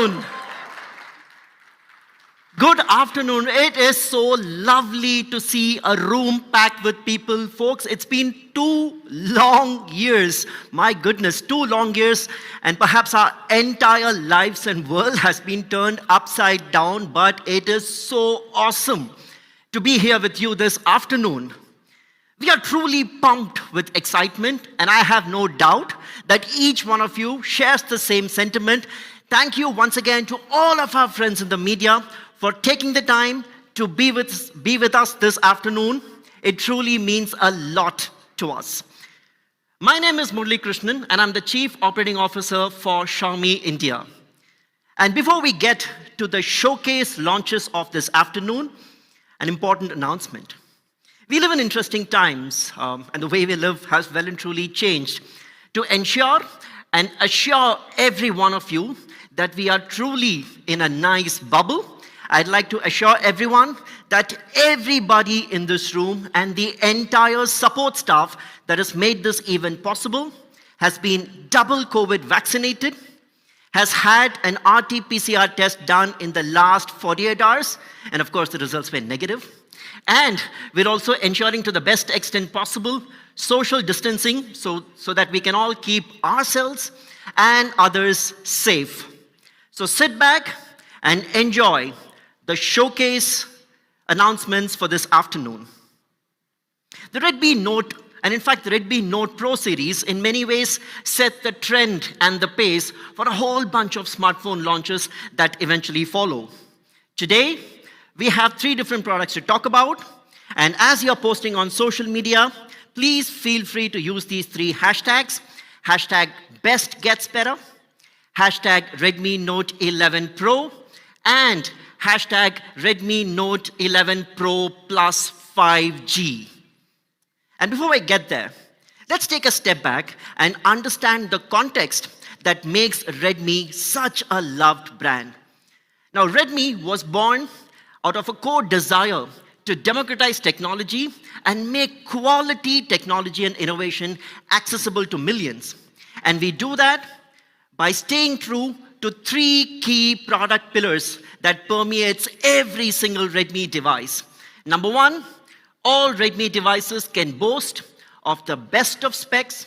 afternoon. Good afternoon. It is so lovely to see a room packed with people. Folks, it's been 2 long years. My goodness, 2 long years. And perhaps our entire lives and world has been turned upside down. But it is so awesome to be here with you this afternoon. We are truly pumped with excitement. And I have no doubt that each one of you shares the same sentiment. Thank you once again to all of our friends in the media for taking the time to be with us this afternoon. It truly means a lot to us. My name is Murali Krishnan, and I'm the Chief Operating Officer for Xiaomi India. And before we get to the showcase launches of this afternoon, an important announcement. We live in interesting times, and the way we live has well and truly changed. To ensure and assure every one of you that we are truly in a nice bubble, I'd like to assure everyone that everybody in this room and the entire support staff that has made this event possible has been double COVID vaccinated, has had an RT-PCR test done in the last 48 hours, and of course the results were negative. And we're also ensuring to the best extent possible social distancing so that we can all keep ourselves and others safe. So sit back and enjoy the showcase announcements for this afternoon. The Redmi Note, and in fact the Redmi Note Pro series, in many ways set the trend and the pace for a whole bunch of smartphone launches that eventually follow. Today, we have 3 different products to talk about, and as you're posting on social media, please feel free to use these 3 hashtags. Hashtag best gets better, hashtag Redmi Note 11 Pro, and hashtag Redmi Note 11 Pro Plus 5G. And before I get there, let's take a step back and understand the context that makes Redmi such a loved brand. Now, Redmi was born out of a core desire to democratize technology and make quality technology and innovation accessible to millions. And we do that by staying true to 3 key product pillars that permeates every single Redmi device. Number 1, all Redmi devices can boast of the best of specs,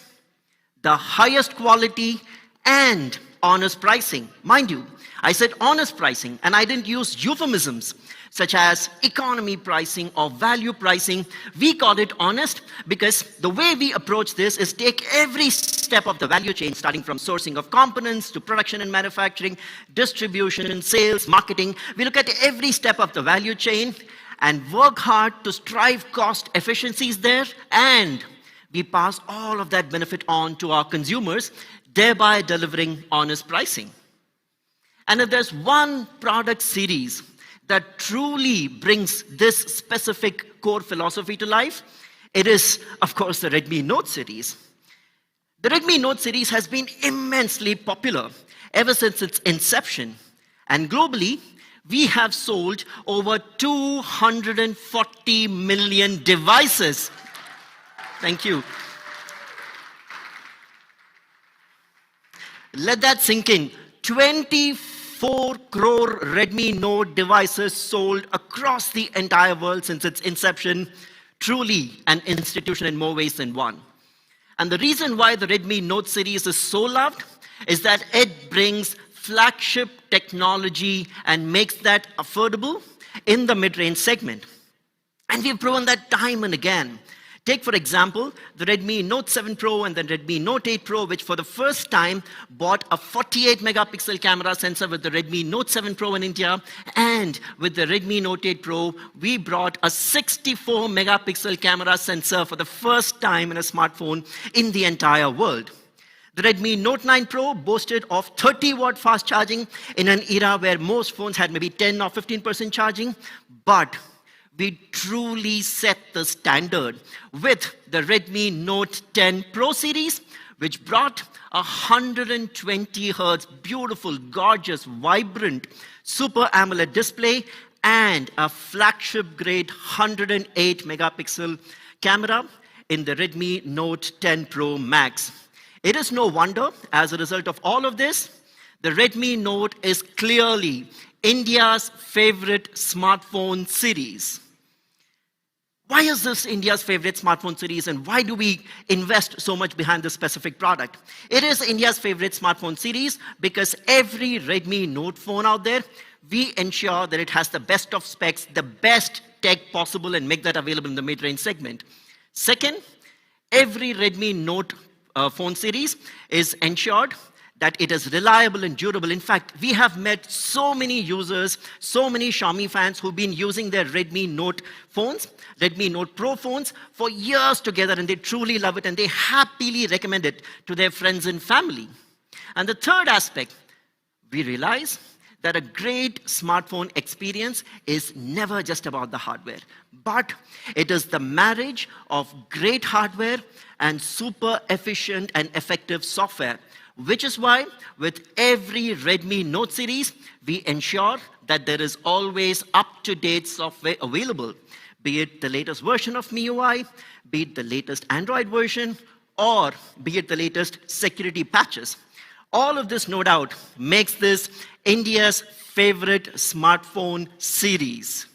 the highest quality, and honest pricing. Mind you, I said honest pricing, and I didn't use euphemisms such as economy pricing or value pricing. We call it honest because the way we approach this is take every step of the value chain, starting from sourcing of components to production and manufacturing, distribution, sales, marketing. We look at every step of the value chain and work hard to strive cost efficiencies there, and we pass all of that benefit on to our consumers, thereby delivering honest pricing. And if there's one product series that truly brings this specific core philosophy to life, it is, of course, the Redmi Note series. The Redmi Note series has been immensely popular ever since its inception. And globally, we have sold over 240 million devices. Thank you. Let that sink in. 24 crore Redmi Note devices sold across the entire world since its inception. Truly an institution in more ways than one. And the reason why the Redmi Note series is so loved is that it brings flagship technology and makes that affordable in the mid-range segment. And we've proven that time and again. Take, for example, the Redmi Note 7 Pro and the Redmi Note 8 Pro, which for the first time bought a 48-megapixel camera sensor with the Redmi Note 7 Pro in India. And with the Redmi Note 8 Pro, we brought a 64-megapixel camera sensor for the first time in a smartphone in the entire world. The Redmi Note 9 Pro boasted of 30-watt fast charging in an era where most phones had maybe 10 or 15% charging. But we truly set the standard with the Redmi Note 10 Pro series, which brought a 120 Hz beautiful, gorgeous, vibrant Super AMOLED display and a flagship-grade 108 megapixel camera in the Redmi Note 10 Pro Max. It is no wonder, as a result of all of this, The Redmi Note is clearly India's favorite smartphone series. Why is this India's favorite smartphone series, and why do we invest so much behind this specific product? It is India's favorite smartphone series because every Redmi Note phone out there, we ensure that it has the best of specs, the best tech possible, and make that available in the mid-range segment. Second, every Redmi Note phone series is ensured that it is reliable and durable. In fact, we have met so many users, so many Xiaomi fans who've been using their Redmi Note phones, Redmi Note Pro phones for years together, and they truly love it and they happily recommend it to their friends and family. And the third aspect, we realize that a great smartphone experience is never just about the hardware, but it is the marriage of great hardware and super efficient and effective software. Which is why with every Redmi Note series, we ensure that there is always up-to-date software available, be it the latest version of MIUI, be it the latest Android version, or be it the latest security patches. All of this, no doubt, makes this India's favorite smartphone series.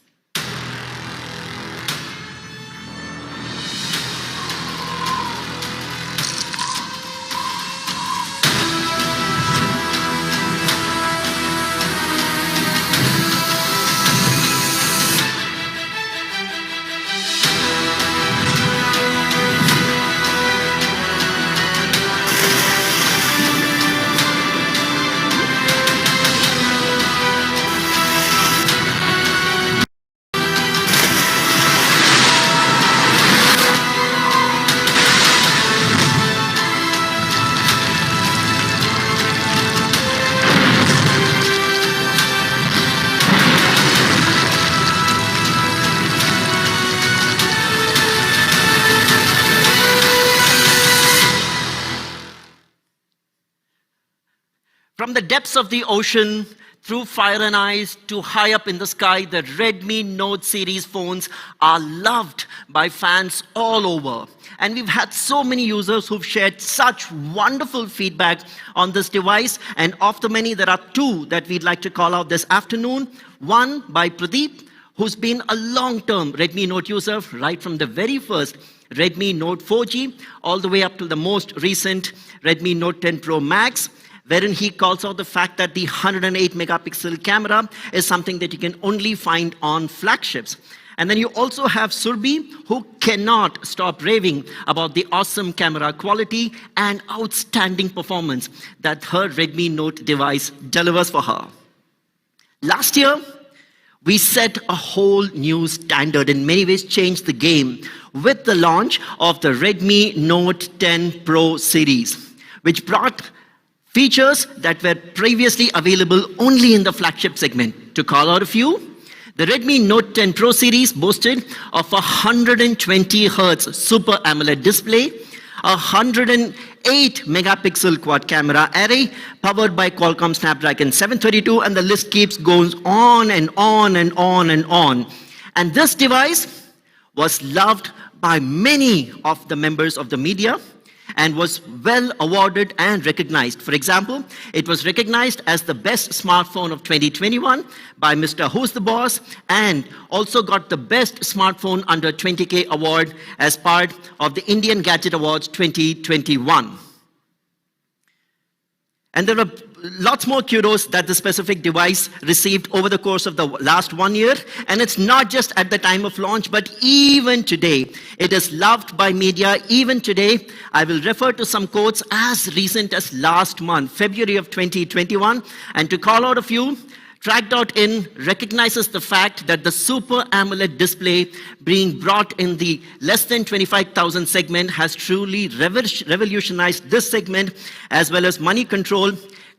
From the depths of the ocean, through fire and ice, to high up in the sky, the Redmi Note series phones are loved by fans all over. And we've had so many users who've shared such wonderful feedback on this device. And of the many, there are two that we'd like to call out this afternoon. One by Pradeep, who's been a long-term Redmi Note user, right from the very first Redmi Note 4G, all the way up to the most recent Redmi Note 10 Pro Max, wherein he calls out the fact that the 108 megapixel camera is something that you can only find on flagships. And then you also have Surbi, who cannot stop raving about the awesome camera quality and outstanding performance that her Redmi Note device delivers for her. Last year, we set a whole new standard, in many ways changed the game, with the launch of the Redmi Note 10 Pro series, which brought features that were previously available only in the flagship segment. To call out a few, the Redmi Note 10 Pro series boasted of a 120 Hz Super AMOLED display, a 108 megapixel quad camera array powered by Qualcomm Snapdragon 732, and the list keeps going on and on and on and on. And this device was loved by many of the members of the media and was well awarded and recognized. For example, it was recognized as the best smartphone of 2021 by Mr. Who's the Boss, and also got the best smartphone under 20K award as part of the Indian Gadget Awards 2021. And there were lots more kudos that the specific device received over the course of the last 1 year. And it's not just at the time of launch, but even today. It is loved by media. Even today, I will refer to some quotes as recent as last month, February of 2021. And to call out a few, Track.in recognizes the fact that the Super AMOLED display being brought in the less than 25,000 segment has truly revolutionized this segment, as well as Money Control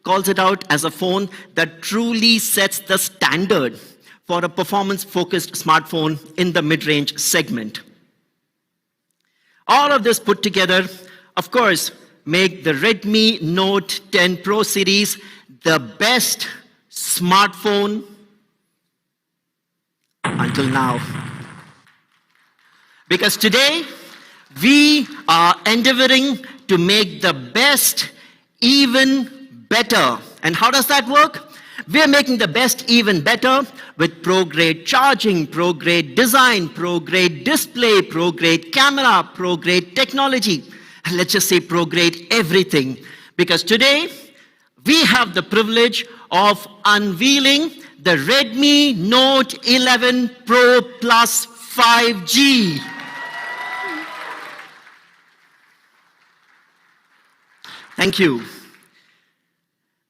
calls it out as a phone that truly sets the standard for a performance-focused smartphone in the mid-range segment. All of this put together, of course, make the Redmi Note 10 Pro series the best smartphone until now. Because today, we are endeavoring to make the best even better And how does that work? We're making the best even better with pro-grade charging, pro-grade design, pro-grade display, pro-grade camera, pro-grade technology. And let's just say pro-grade everything. Because today, we have the privilege of unveiling the Redmi Note 11 Pro Plus 5G. Thank you.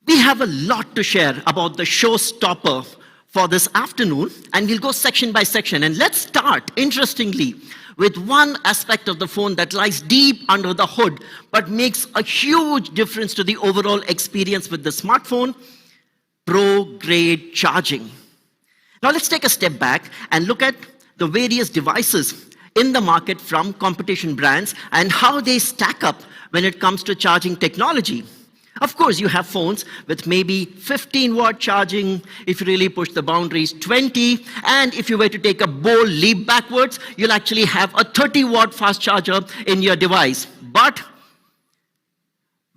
We have a lot to share about the showstopper for this afternoon, and we'll go section by section. And let's start, interestingly, with one aspect of the phone that lies deep under the hood, but makes a huge difference to the overall experience with the smartphone: pro-grade charging. Now let's take a step back and look at the various devices in the market from competition brands and how they stack up when it comes to charging technology. Of course, you have phones with maybe 15-watt charging, if you really push the boundaries, 20, and if you were to take a bold leap backwards, you'll actually have a 30-watt fast charger in your device. But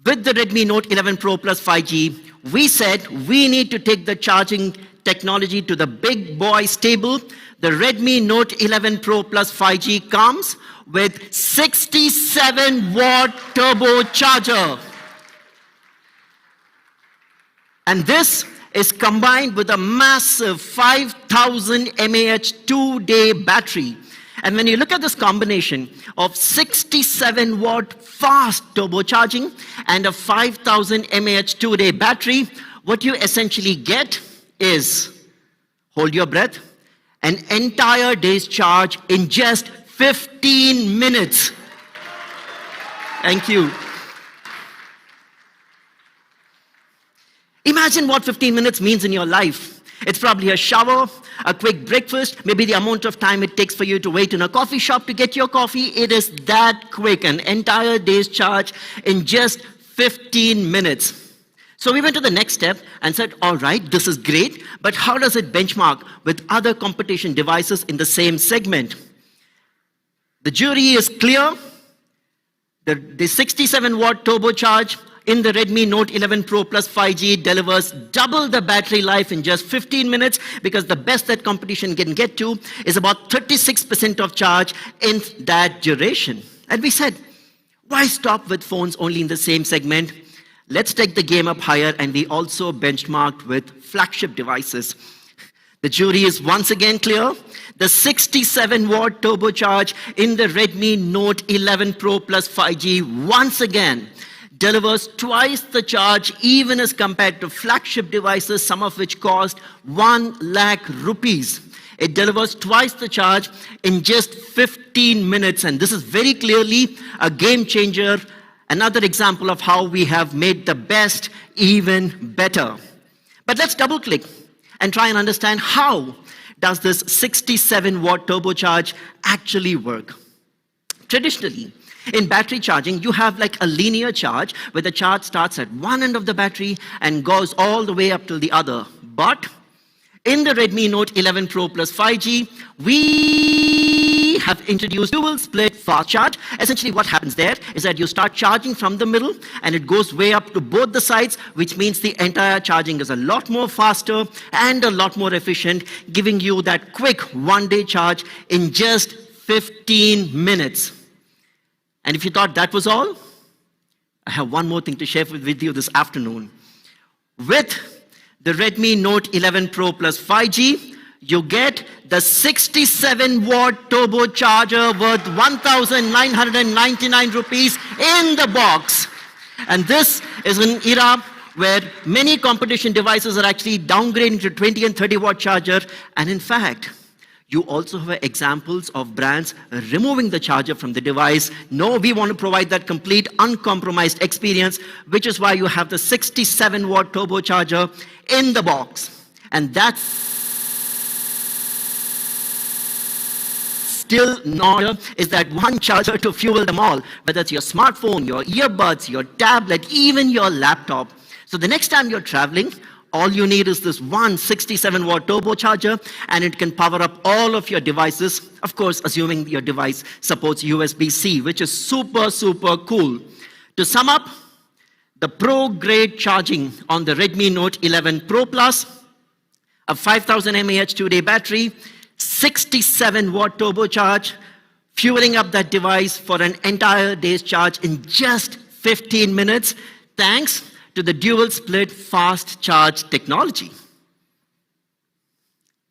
with the Redmi Note 11 Pro Plus 5G, we said we need to take the charging technology to the big boys table. The Redmi Note 11 Pro Plus 5G comes with 67-watt turbocharger. And this is combined with a massive 5,000 mAh 2-day battery. And when you look at this combination of 67-watt fast turbocharging and a 5,000 mAh 2-day battery, what you essentially get is, hold your breath, an entire day's charge in just 15 minutes. Thank you. Imagine what 15 minutes means in your life. It's probably a shower, a quick breakfast, maybe the amount of time it takes for you to wait in a coffee shop to get your coffee. It is that quick, an entire day's charge in just 15 minutes. So we went to the next step and said, all right, this is great, but how does it benchmark with other competition devices in the same segment? The jury is clear. The 67-watt turbocharge in the Redmi Note 11 Pro Plus 5G delivers double the battery life in just 15 minutes, because the best that competition can get to is about 36% of charge in that duration. And we said, why stop with phones only in the same segment? Let's take the game up higher, and we also benchmarked with flagship devices. The jury is once again clear. The 67-watt turbocharge in the Redmi Note 11 Pro Plus 5G once again delivers twice the charge even as compared to flagship devices, some of which cost 1 lakh rupees. It delivers twice the charge in just 15 minutes, and this is very clearly a game changer, another example of how we have made the best even better. But let's double click and try and understand how does this 67-watt turbocharge actually work. Traditionally, in battery charging, you have like a linear charge where the charge starts at one end of the battery and goes all the way up till the other. But in the Redmi Note 11 Pro Plus 5G, we have introduced dual split fast charge. Essentially what happens there is that you start charging from the middle and it goes way up to both the sides, which means the entire charging is a lot more faster and a lot more efficient, giving you that quick one-day charge in just 15 minutes. And if you thought that was all, I have one more thing to share with you this afternoon. With the Redmi Note 11 Pro Plus 5G, you get the 67-watt turbocharger worth 1,999 rupees in the box. And this is an era where many competition devices are actually downgrading to 20 and 30-watt charger. And in fact, you also have examples of brands removing the charger from the device. No, we want to provide that complete, uncompromised experience, which is why you have the 67-watt turbocharger in the box. And that's still not is that one charger to fuel them all, whether it's your smartphone, your earbuds, your tablet, even your laptop. So the next time you're traveling, all you need is this one 67-watt turbocharger, and it can power up all of your devices, of course, assuming your device supports USB-C, which is super, super cool. To sum up, the pro-grade charging on the Redmi Note 11 Pro Plus, a 5000 mAh 2-day battery, 67-watt turbocharge, fueling up that device for an entire day's charge in just 15 minutes, thanks to the dual split fast charge technology.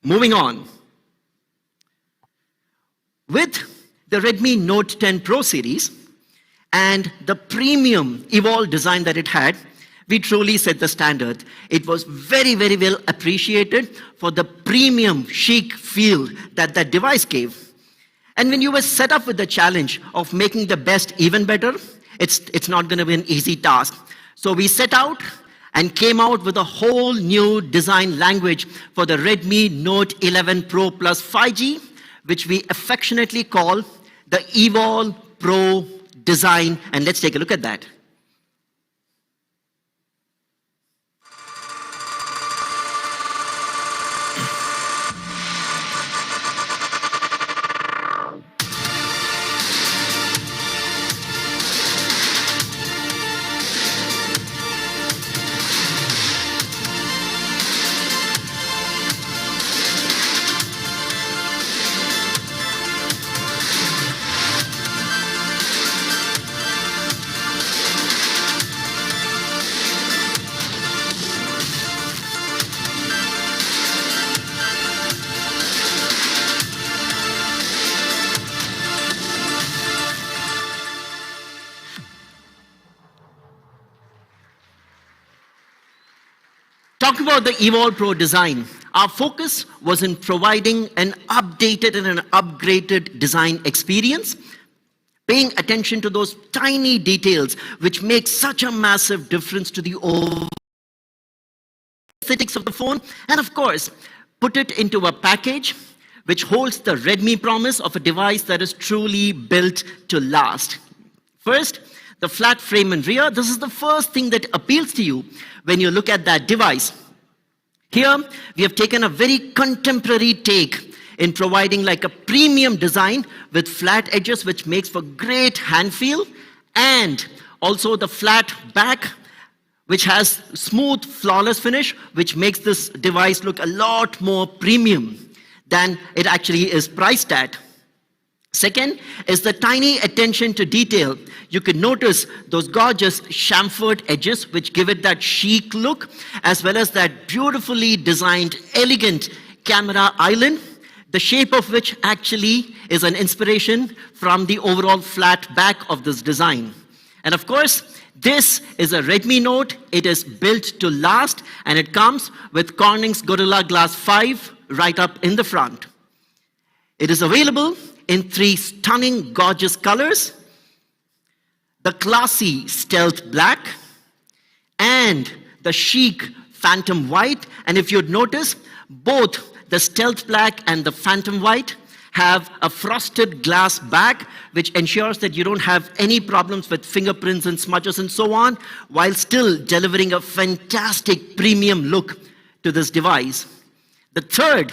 Moving on. With the Redmi Note 10 Pro series and the premium Evolve design that it had, we truly set the standard. It was very, very well appreciated for the premium chic feel that that device gave. And when you were set up with the challenge of making the best even better, it's not going to be an easy task. So we set out and came out with a whole new design language for the Redmi Note 11 Pro Plus 5G, which we affectionately call the Evolve Pro design. And let's take a look at that. Talking about the Evolve Pro design, our focus was in providing an updated and an upgraded design experience, paying attention to those tiny details which make such a massive difference to the overall aesthetics of the phone, and of course, put it into a package which holds the Redmi promise of a device that is truly built to last. First, the flat frame and rear. This is the first thing that appeals to you when you look at that device. Here, we have taken a very contemporary take in providing like a premium design with flat edges, which makes for great hand feel, and also the flat back, which has smooth, flawless finish, which makes this device look a lot more premium than it actually is priced at. Second is the tiny attention to detail. You can notice those gorgeous chamfered edges which give it that chic look, as well as that beautifully designed, elegant camera island, the shape of which actually is an inspiration from the overall flat back of this design. And of course, this is a Redmi Note. It is built to last, and it comes with Corning's Gorilla Glass 5 right up in the front. It is available in 3 stunning, gorgeous colors: the classy stealth black and the chic phantom white. And if you'd notice, both the stealth black and the phantom white have a frosted glass back, which ensures that you don't have any problems with fingerprints and smudges and so on, while still delivering a fantastic premium look to this device. The third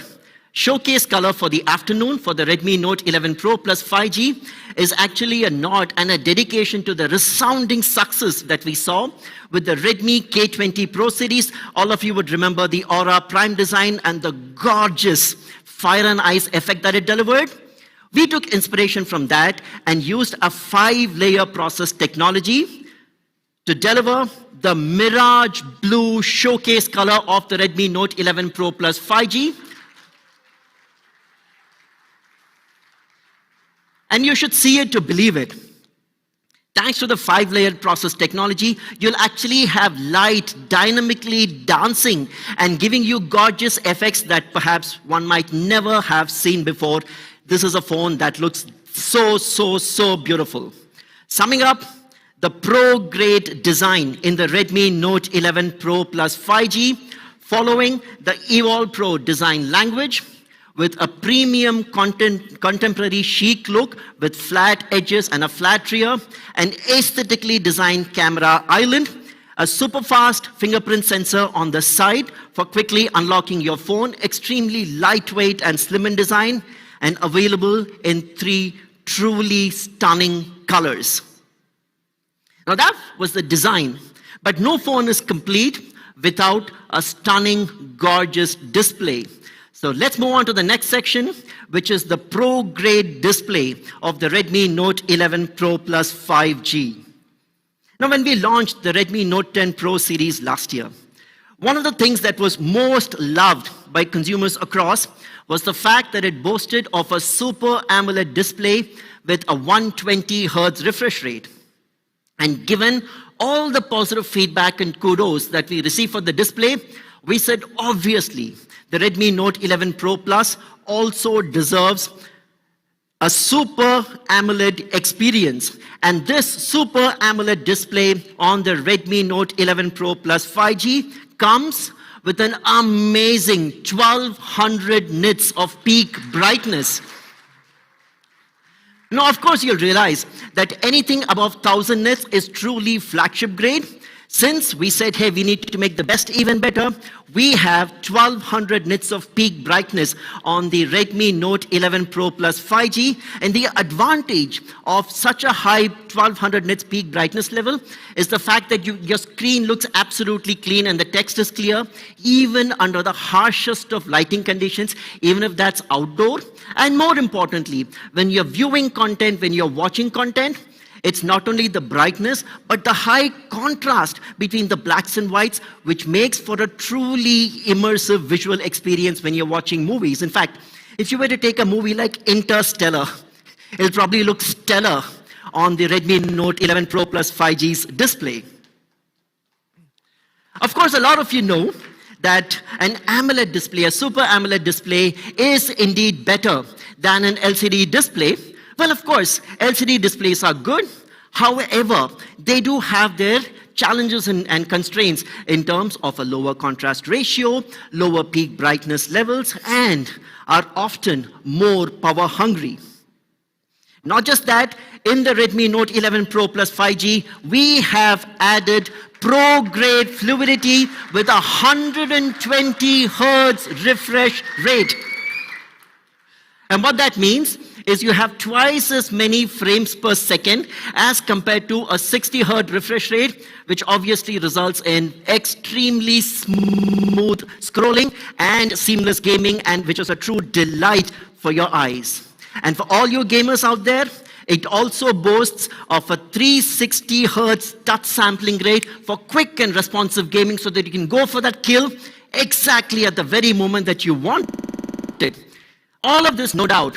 showcase color for the afternoon for the Redmi Note 11 Pro Plus 5G is actually a nod and a dedication to the resounding success that we saw with the Redmi K20 Pro series. All of you would remember the Aura Prime design and the gorgeous fire and ice effect that it delivered. We took inspiration from that and used a 5-layer process technology to deliver the Mirage Blue showcase color of the Redmi Note 11 Pro Plus 5G. And you should see it to believe it. Thanks to the 5-layered process technology, you'll actually have light dynamically dancing and giving you gorgeous effects that perhaps one might never have seen before. This is a phone that looks so beautiful. Summing up, the pro-grade design in the Redmi Note 11 Pro Plus 5G, following the Evolve Pro design language, with a premium contemporary chic look with flat edges and a flat rear, an aesthetically designed camera island, a super fast fingerprint sensor on the side for quickly unlocking your phone, extremely lightweight and slim in design, and available in 3 truly stunning colors. Now that was the design. But no phone is complete without a stunning, gorgeous display. So let's move on to the next section, which is the pro-grade display of the Redmi Note 11 Pro Plus 5G. Now, when we launched the Redmi Note 10 Pro series last year, one of the things that was most loved by consumers across was the fact that it boasted of a Super AMOLED display with a 120 Hz refresh rate. And given all the positive feedback and kudos that we received for the display, we said obviously the Redmi Note 11 Pro Plus also deserves a Super AMOLED experience. And this Super AMOLED display on the Redmi Note 11 Pro Plus 5G comes with an amazing 1200 nits of peak brightness. Now, of course, you'll realize that anything above 1000 nits is truly flagship grade. Since we said, hey, we need to make the best even better, we have 1200 nits of peak brightness on the Redmi Note 11 Pro Plus 5G. And the advantage of such a high 1200 nits peak brightness level is the fact that your screen looks absolutely clean and the text is clear, even under the harshest of lighting conditions, even if that's outdoor. And more importantly, when you're viewing content, when you're watching content, it's not only the brightness, but the high contrast between the blacks and whites, which makes for a truly immersive visual experience when you're watching movies. In fact, if you were to take a movie like Interstellar, it'll probably look stellar on the Redmi Note 11 Pro Plus 5G's display. Of course, a lot of you know that an AMOLED display, a Super AMOLED display, is indeed better than an LCD display. Well, of course, LCD displays are good. However, they do have their challenges and constraints in terms of a lower contrast ratio, lower peak brightness levels, and are often more power hungry. Not just that, in the Redmi Note 11 Pro Plus 5G, we have added pro-grade fluidity with 120 Hz refresh rate. And what that means is you have twice as many frames per second as compared to a 60 Hz refresh rate, which obviously results in extremely smooth scrolling and seamless gaming, and which is a true delight for your eyes. And for all you gamers out there, it also boasts of a 360 Hz touch sampling rate for quick and responsive gaming, so that you can go for that kill exactly at the very moment that you want it. All of this, no doubt,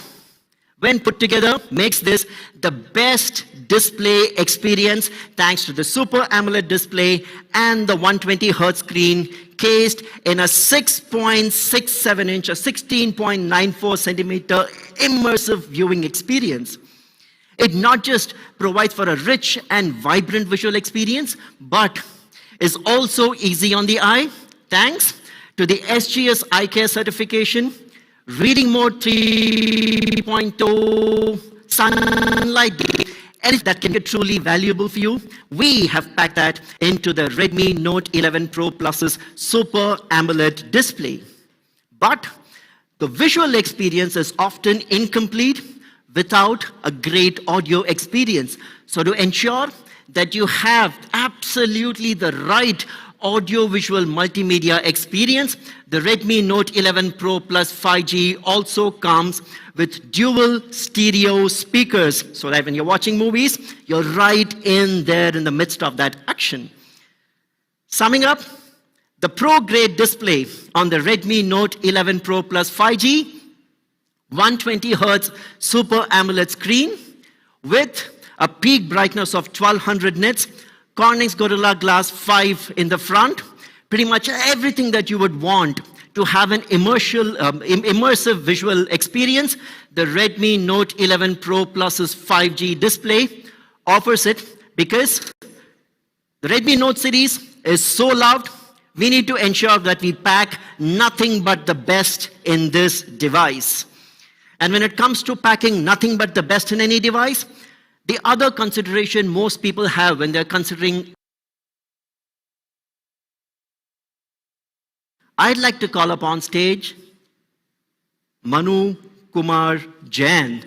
when put together, makes this the best display experience thanks to the Super AMOLED display and the 120 Hz screen cased in a 6.67 inch, a 16.94 centimeter immersive viewing experience. It not just provides for a rich and vibrant visual experience, but is also easy on the eye thanks to the SGS Eye Care certification, reading mode 3.0, sunlight, anything that can be truly valuable for you. We have packed that into the Redmi Note 11 Pro Plus's Super AMOLED display. But the visual experience is often incomplete without a great audio experience. So to ensure that you have absolutely the right audio-visual multimedia experience, the Redmi Note 11 Pro Plus 5G also comes with dual stereo speakers, so that when you're watching movies, you're right in there in the midst of that action. Summing up, the pro-grade display on the Redmi Note 11 Pro Plus 5G, 120 Hz Super AMOLED screen with a peak brightness of 1200 nits, Corning's Gorilla Glass 5 in the front, pretty much everything that you would want to have an immersive visual experience. The Redmi Note 11 Pro Plus's 5G display offers it, because the Redmi Note series is so loved. We need to ensure that we pack nothing but the best in this device. And when it comes to packing nothing but the best in any device, the other consideration most people have when they're considering, I'd like to call up on stage Manu Kumar Jain.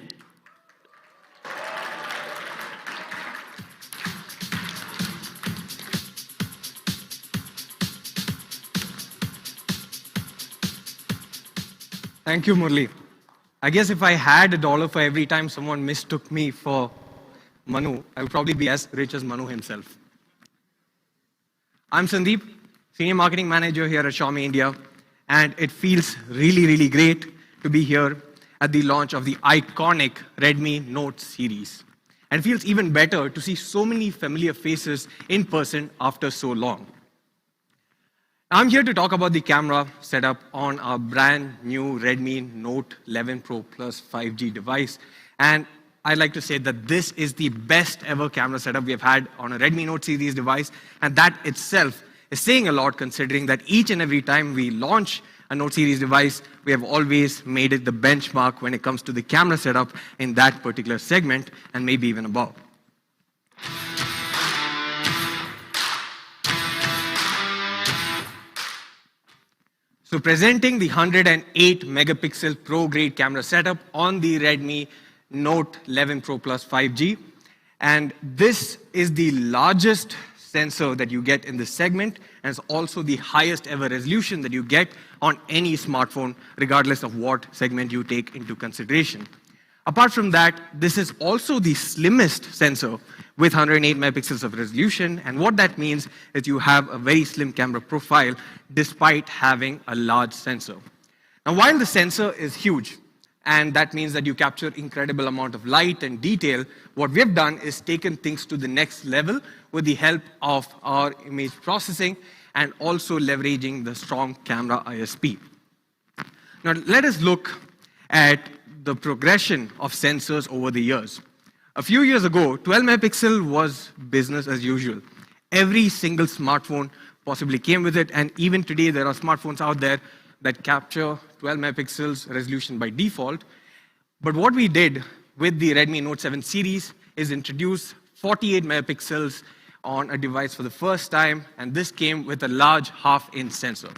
Thank you, Murli. I guess if I had $1 for every time someone mistook me for Manu, I would probably be as rich as Manu himself. I'm Sandeep, Senior Marketing Manager here at Xiaomi India, and it feels really, really great to be here at the launch of the iconic Redmi Note series. And it feels even better to see so many familiar faces in person after so long. I'm here to talk about the camera setup on our brand new Redmi Note 11 Pro Plus 5G device. And I'd like to say that this is the best ever camera setup we have had on a Redmi Note series device. And that itself is saying a lot, considering that each and every time we launch a Note series device, we have always made it the benchmark when it comes to the camera setup in that particular segment, and maybe even above. So presenting the 108 megapixel pro-grade camera setup on the Redmi Note 11 Pro Plus 5G. And this is the largest sensor that you get in this segment, and it's also the highest ever resolution that you get on any smartphone, regardless of what segment you take into consideration. Apart from that, this is also the slimmest sensor with 108 megapixels of resolution, and what that means is you have a very slim camera profile despite having a large sensor. Now, while the sensor is huge, and that means that you capture incredible amount of light and detail, what we've done is taken things to the next level with the help of our image processing and also leveraging the strong camera ISP. Now, let us look at the progression of sensors over the years. A few years ago, 12 megapixel was business as usual. Every single smartphone possibly came with it, and even today there are smartphones out there that capture 12 megapixels resolution by default. But what we did with the Redmi Note 7 series is introduce 48 megapixels on a device for the first time, and this came with a large half-inch sensor.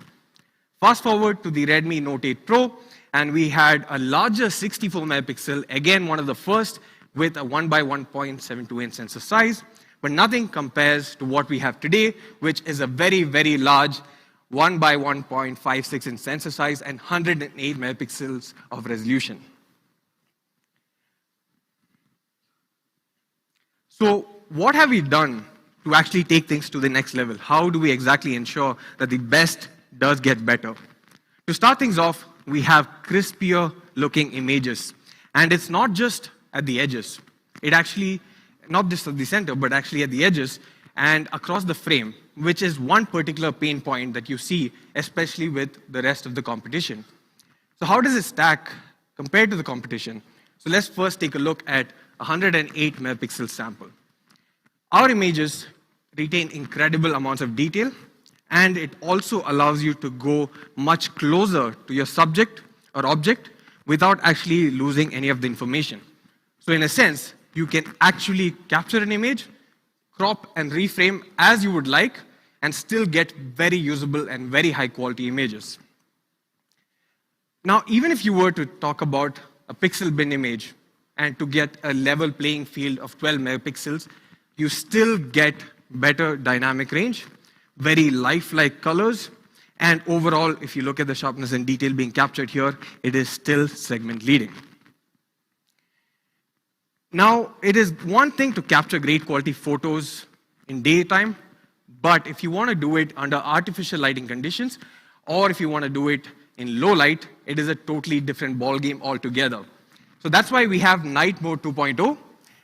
Fast forward to the Redmi Note 8 Pro, and we had a larger 64 megapixel, again one of the first, with a 1x1.72-inch sensor size, but nothing compares to what we have today, which is a very, very large 1x1.56-inch sensor size and 108 megapixels of resolution. So what have we done to actually take things to the next level? How do we exactly ensure that the best does get better? To start things off, we have crispier looking images. And it's not just at the edges. It actually, not just at the center, but actually at the edges and across the frame, which is one particular pain point that you see, especially with the rest of the competition. So how does it stack compared to the competition? So let's first take a look at 108 megapixel sample. Our images retain incredible amounts of detail, and it also allows you to go much closer to your subject or object without actually losing any of the information. So in a sense, you can actually capture an image, crop and reframe as you would like, and still get very usable and very high quality images. Now, even if you were to talk about a pixel bin image and to get a level playing field of 12 megapixels, you still get better dynamic range, very lifelike colors, and overall, if you look at the sharpness and detail being captured here, it is still segment leading. Now, it is one thing to capture great quality photos in daytime, but if you want to do it under artificial lighting conditions, or if you want to do it in low light, it is a totally different ballgame altogether. So that's why we have Night Mode 2.0,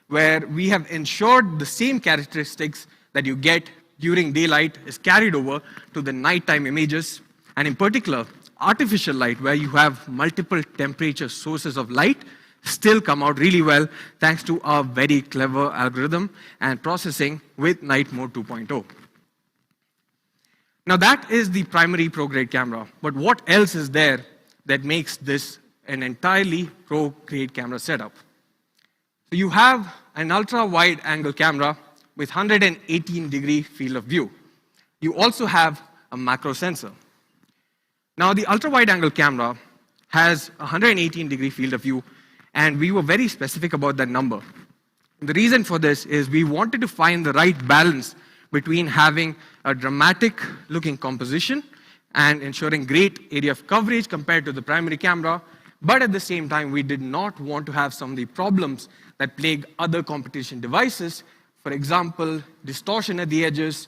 where we have ensured the same characteristics that you get during daylight is carried over to the nighttime images, and in particular, artificial light, where you have multiple temperature sources of light, still come out really well thanks to our very clever algorithm and processing with Night Mode 2.0. Now that is the primary pro-grade camera, but what else is there that makes this an entirely pro-grade camera setup? So you have an ultra-wide angle camera with 118-degree field of view. You also have a macro sensor. Now the ultra-wide angle camera has a 118-degree field of view, and we were very specific about that number. And the reason for this is we wanted to find the right balance between having a dramatic looking composition and ensuring great area of coverage compared to the primary camera. But at the same time, we did not want to have some of the problems that plague other competition devices. For example, distortion at the edges,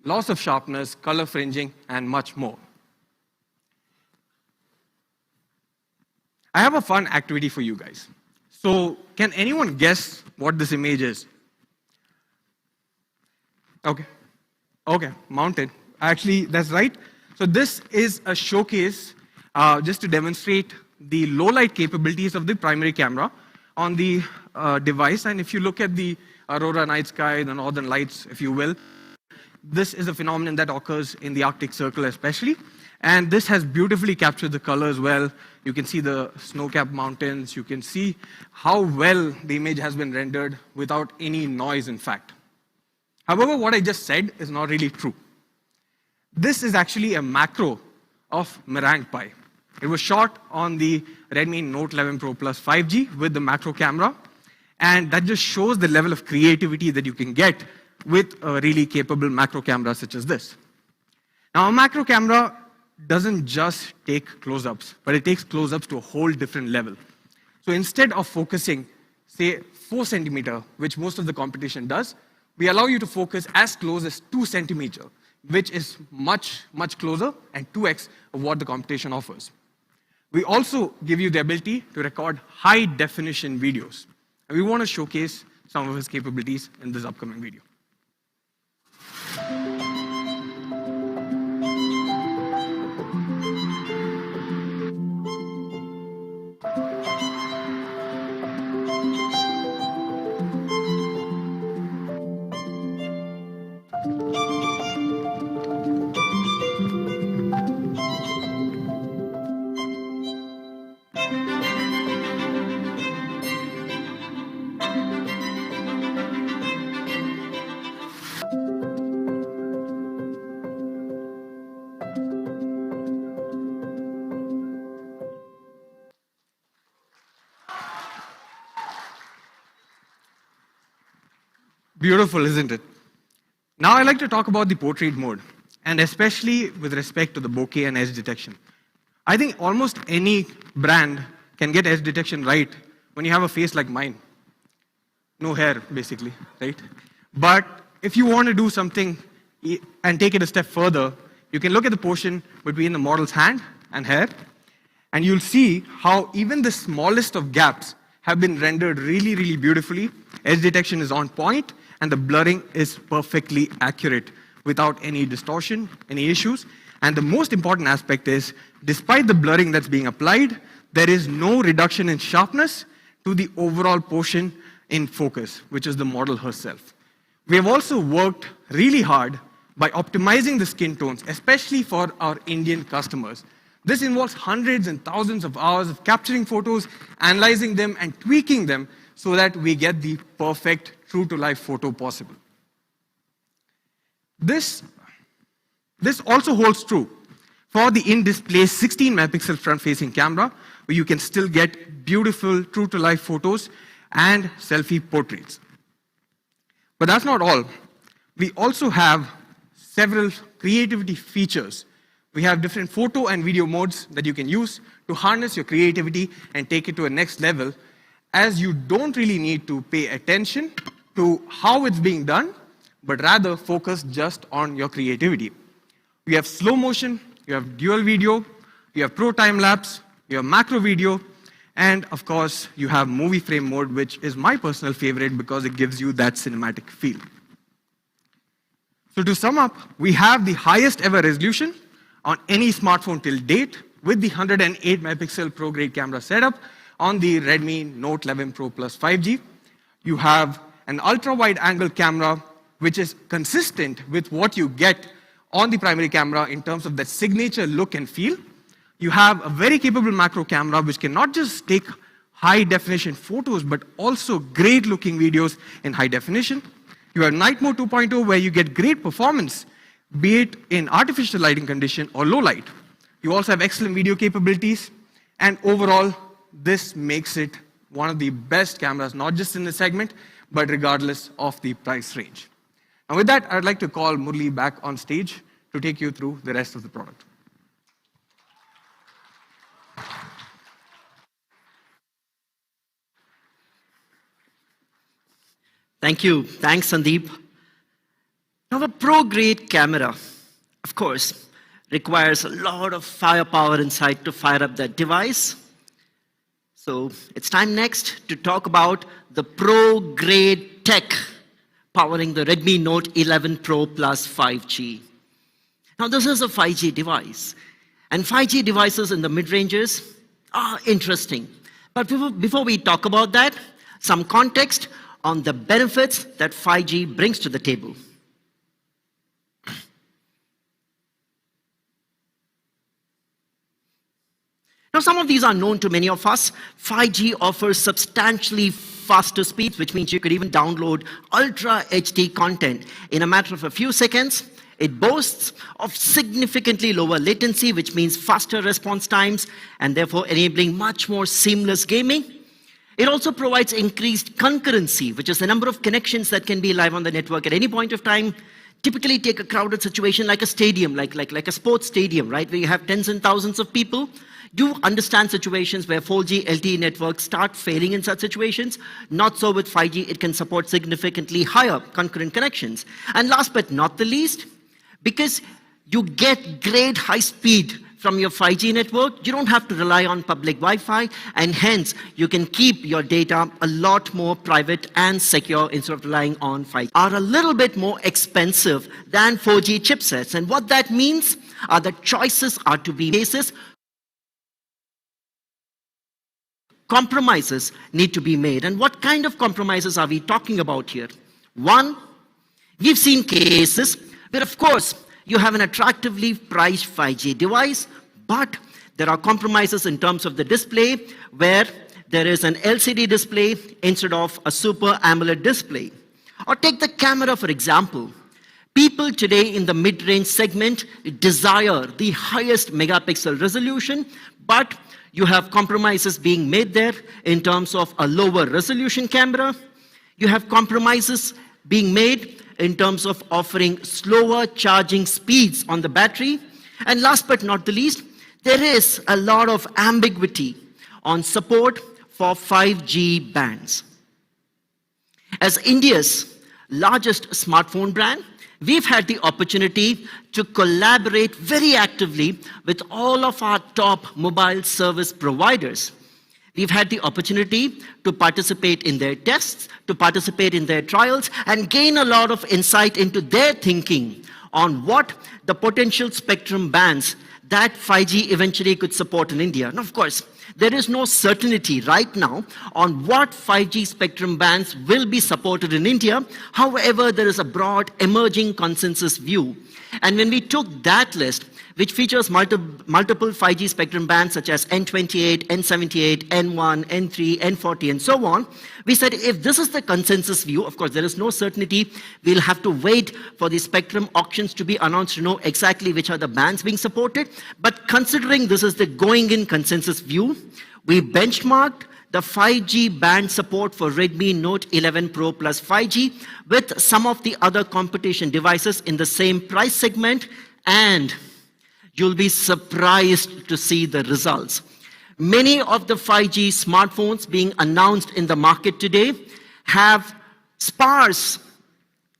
loss of sharpness, color fringing, and much more. I have a fun activity for you guys. So, can anyone guess what this image is? Okay, mounted. Actually, that's right. So this is a showcase just to demonstrate the low light capabilities of the primary camera on the device. And if you look at the aurora night sky, the northern lights, if you will, this is a phenomenon that occurs in the Arctic Circle especially. And this has beautifully captured the colors well. You can see the snow-capped mountains. You can see how well the image has been rendered without any noise, in fact. However, what I just said is not really true. This is actually a macro of Meringue Pi. It was shot on the Redmi Note 11 Pro Plus 5G with the macro camera, and that just shows the level of creativity that you can get with a really capable macro camera such as this. Now, a macro camera doesn't just take close-ups, but it takes close-ups to a whole different level. So instead of focusing, say, 4 centimeter, which most of the competition does, we allow you to focus as close as 2 centimeter, which is much, much closer and 2x of what the competition offers. We also give you the ability to record high-definition videos. And we want to showcase some of its capabilities in this upcoming video. Beautiful, isn't it? Now I'd like to talk about the portrait mode, and especially with respect to the bokeh and edge detection. I think almost any brand can get edge detection right when you have a face like mine. No hair, basically, right? But if you want to do something and take it a step further, you can look at the portion between the model's hand and hair, and you'll see how even the smallest of gaps have been rendered really, really beautifully. Edge detection is on point, and the blurring is perfectly accurate without any distortion, any issues. And the most important aspect is, despite the blurring that's being applied, there is no reduction in sharpness to the overall portion in focus, which is the model herself. We have also worked really hard by optimizing the skin tones, especially for our Indian customers. This involves hundreds and thousands of hours of capturing photos, analyzing them, and tweaking them so that we get the perfect true-to-life photo possible. This also holds true for the in-display 16-megapixel front-facing camera, where you can still get beautiful true-to-life photos and selfie portraits. But that's not all. We also have several creativity features. We have different photo and video modes that you can use to harness your creativity and take it to a next level, as you don't really need to pay attention to how it's being done, but rather focus just on your creativity. We have slow motion, you have dual video, you have pro time lapse, you have macro video, and of course, you have movie frame mode, which is my personal favorite because it gives you that cinematic feel. So to sum up, we have the highest ever resolution on any smartphone till date with the 108 megapixel pro grade camera setup on the Redmi Note 11 Pro Plus 5G. You have an ultra wide angle camera which is consistent with what you get on the primary camera in terms of that signature look and feel. You have a very capable macro camera which can not just take high definition photos but also great looking videos in high definition. You have Night Mode 2.0 where you get great performance, be it in artificial lighting condition or low light. You also have excellent video capabilities, and overall, this makes it one of the best cameras, not just in the segment, but regardless of the price range. And with that, I'd like to call Murli back on stage to take you through the rest of the product. Thank you. Thanks, Sandeep. Now, a pro-grade camera, of course, requires a lot of firepower inside to fire up that device. So it's time next to talk about the pro-grade tech powering the Redmi Note 11 Pro Plus 5G. Now, this is a 5G device, and 5G devices in the mid-ranges are interesting. But before we talk about that, some context on the benefits that 5G brings to the table. Now, some of these are known to many of us. 5G offers substantially faster speeds, which means you could even download Ultra HD content in a matter of a few seconds. It boasts of significantly lower latency, which means faster response times and therefore enabling much more seamless gaming. It also provides increased concurrency, which is the number of connections that can be live on the network at any point of time. Typically take a crowded situation like a stadium, like a sports stadium, right, where you have tens and thousands of people. Do understand situations where 4G LTE networks start failing in such situations. Not so with 5G, it can support significantly higher concurrent connections. And last but not the least, because you get great high speed from your 5G network, you don't have to rely on public Wi-Fi, and hence you can keep your data a lot more private and secure instead of relying on 5G. Are a little bit more expensive than 4G chipsets, and what that means are that choices are to be made. Compromises need to be made. And what kind of compromises are we talking about here? One, we've seen cases where, of course, you have an attractively priced 5G device, but there are compromises in terms of the display where there is an LCD display instead of a Super AMOLED display. Or take the camera, for example. People today in the mid-range segment desire the highest megapixel resolution, but you have compromises being made there in terms of a lower resolution camera. You have compromises being made in terms of offering slower charging speeds on the battery. And last but not the least, there is a lot of ambiguity on support for 5G bands. As India's largest smartphone brand, we've had the opportunity to collaborate very actively with all of our top mobile service providers. We've had the opportunity to participate in their tests, to participate in their trials, and gain a lot of insight into their thinking on what the potential spectrum bands that 5G eventually could support in India. And of course, there is no certainty right now on what 5G spectrum bands will be supported in India. However, there is a broad emerging consensus view. And when we took that list, which features multiple 5G spectrum bands such as N28, N78, N1, N3, N40, and so on, we said if this is the consensus view, of course there is no certainty, we'll have to wait for the spectrum auctions to be announced to know exactly which are the bands being supported. But considering this is the going-in consensus view, we benchmarked the 5G band support for Redmi Note 11 Pro Plus 5G with some of the other competition devices in the same price segment, and you'll be surprised to see the results. Many of the 5G smartphones being announced in the market today have sparse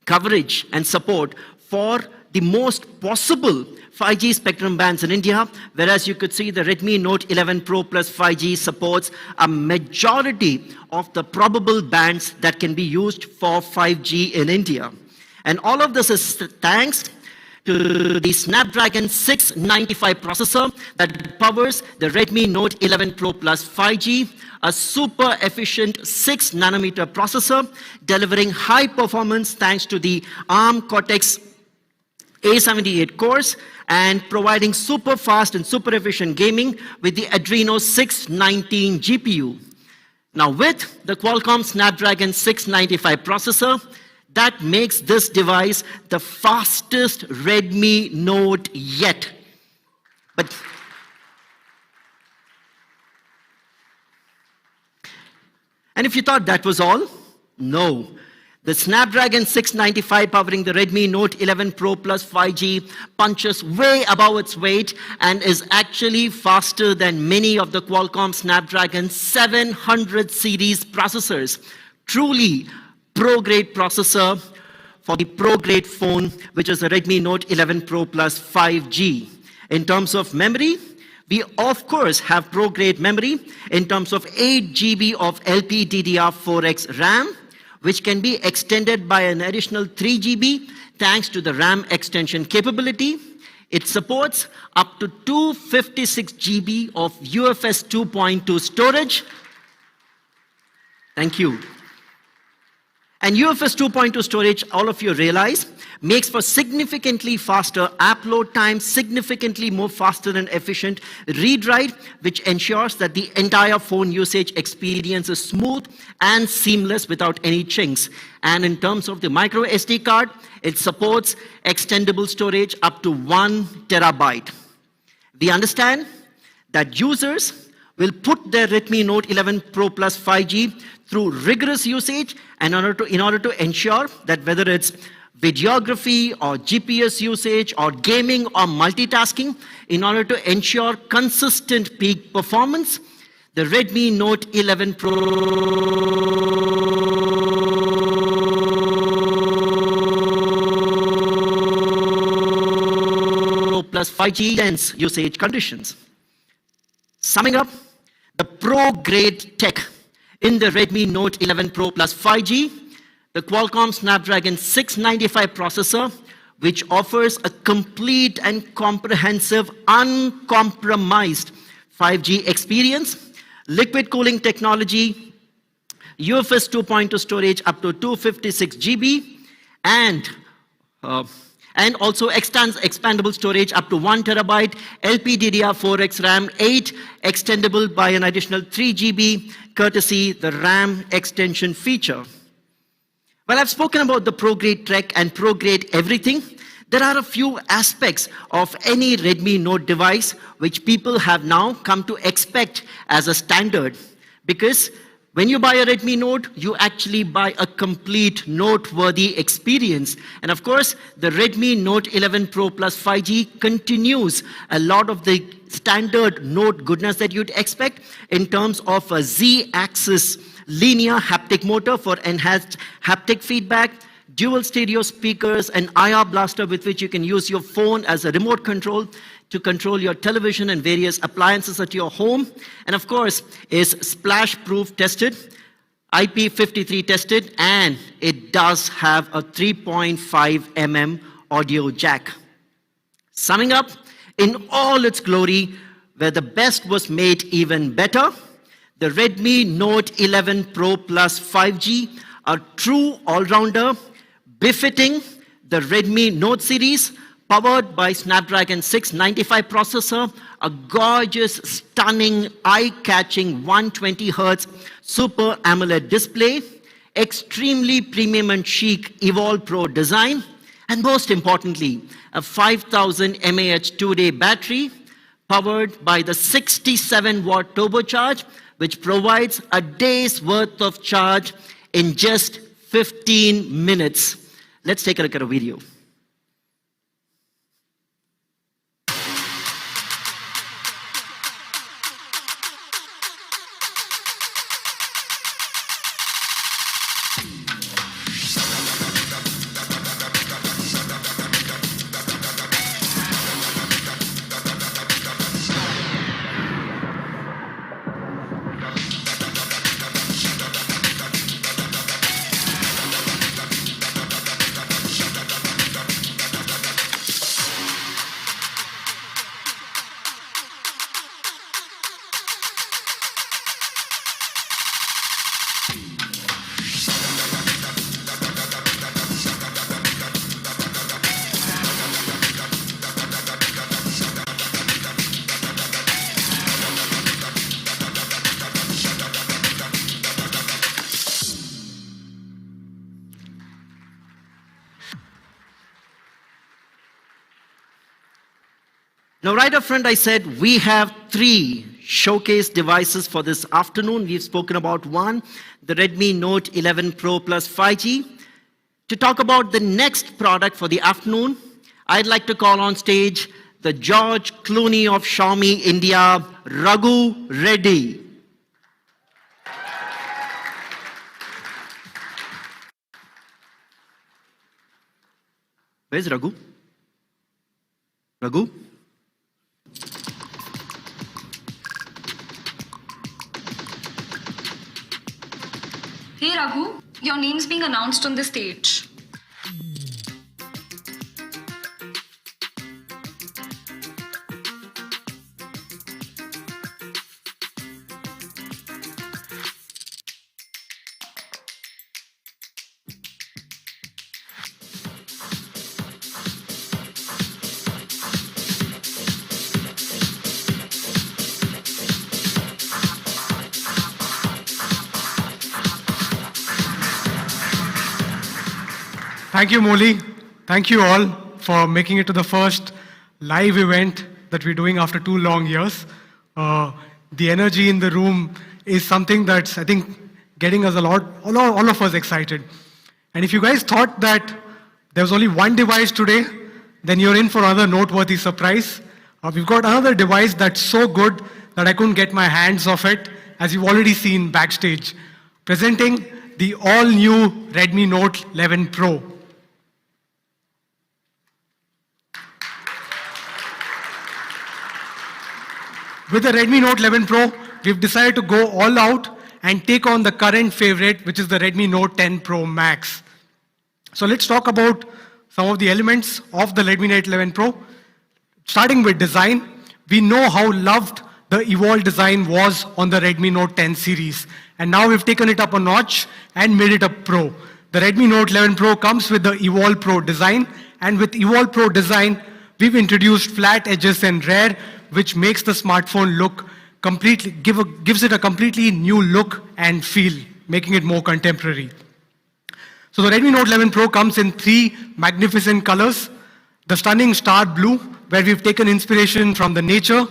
coverage and support for the most possible 5G spectrum bands in India, whereas you could see the Redmi Note 11 Pro Plus 5G supports a majority of the probable bands that can be used for 5G in India. And all of this is thanks to the Snapdragon 695 processor that powers the Redmi Note 11 Pro Plus 5G, a super efficient 6 nanometer processor delivering high performance thanks to the ARM Cortex A78 cores and providing super fast and super efficient gaming with the Adreno 619 GPU. Now with the Qualcomm Snapdragon 695 processor, that makes this device the fastest Redmi Note yet. And if you thought that was all, no. The Snapdragon 695 powering the Redmi Note 11 Pro Plus 5G punches way above its weight and is actually faster than many of the Qualcomm Snapdragon 700 series processors. Truly pro-grade processor for the pro-grade phone, which is the Redmi Note 11 Pro Plus 5G. In terms of memory, we of course have pro-grade memory in terms of 8 GB of LPDDR4X RAM, which can be extended by an additional 3 GB thanks to the RAM extension capability. It supports up to 256 GB of UFS 2.2 storage. Thank you. And UFS 2.2 storage, all of you realize, makes for significantly faster app load time, significantly more faster and efficient read-write, which ensures that the entire phone usage experience is smooth and seamless without any chinks. And in terms of the micro SD card, it supports extendable storage up to 1 terabyte. We understand that users will put their Redmi Note 11 Pro Plus 5G through rigorous usage and in order to ensure that whether it's videography or GPS usage or gaming or multitasking, in order to ensure consistent peak performance, the Redmi Note 11 Pro Plus 5G dense usage conditions. Summing up, the pro-grade tech in the Redmi Note 11 Pro Plus 5G, the Qualcomm Snapdragon 695 processor, which offers a complete and comprehensive, uncompromised 5G experience, liquid cooling technology, UFS 2.2 storage up to 256 GB, and also expandable storage up to 1 terabyte, LPDDR4X RAM 8, extendable by an additional 3 GB, courtesy the RAM extension feature. Well, I've spoken about the pro-grade tech and pro-grade everything. There are a few aspects of any Redmi Note device which people have now come to expect as a standard, because when you buy a Redmi Note, you actually buy a complete noteworthy experience. And of course, the Redmi Note 11 Pro Plus 5G continues a lot of the standard Note goodness that you'd expect in terms of a Z-axis linear haptic motor for enhanced haptic feedback, dual stereo speakers, an IR blaster with which you can use your phone as a remote control to control your television and various appliances at your home. And of course, is splash-proof tested, IP53 tested, and it does have a 3.5 mm audio jack. Summing up, in all its glory, where the best was made even better, the Redmi Note 11 Pro Plus 5G, a true all-rounder, befitting the Redmi Note series, powered by Snapdragon 695 processor, a gorgeous, stunning, eye-catching 120Hz Super AMOLED display, extremely premium and chic Evolve Pro design, and most importantly, a 5000 mAh 2-day battery, powered by the 67-watt turbocharge, which provides a day's worth of charge in just 15 minutes. Let's take a look at a video. Now, right up front, I said we have 3 showcase devices for this afternoon. We've spoken about one, the Redmi Note 11 Pro Plus 5G. To talk about the next product for the afternoon, I'd like to call on stage the George Clooney of Xiaomi India, Raghu Reddy. Where's Raghu? Raghu? Hey Raghu, your name's being announced on the stage. Thank you, Molly. Thank you all for making it to the first live event that we're doing after 2 long years. The energy in the room is something that's, I think, getting us all of us excited. And if you guys thought that there was only one device today, then you're in for another noteworthy surprise. We've got another device that's so good that I couldn't get my hands off it, as you've already seen backstage. Presenting the all-new Redmi Note 11 Pro. With the Redmi Note 11 Pro, we've decided to go all out and take on the current favorite, which is the Redmi Note 10 Pro Max. So let's talk about some of the elements of the Redmi Note 11 Pro. Starting with design, we know how loved the Evolve design was on the Redmi Note 10 series. And now we've taken it up a notch and made it a Pro. The Redmi Note 11 Pro comes with the Evolve Pro design. And with Evolve Pro design, we've introduced flat edges and rear, which makes the smartphone look gives it a completely new look and feel, making it more contemporary. So the Redmi Note 11 Pro comes in 3 magnificent colors. The stunning star blue, where we've taken inspiration from the nature.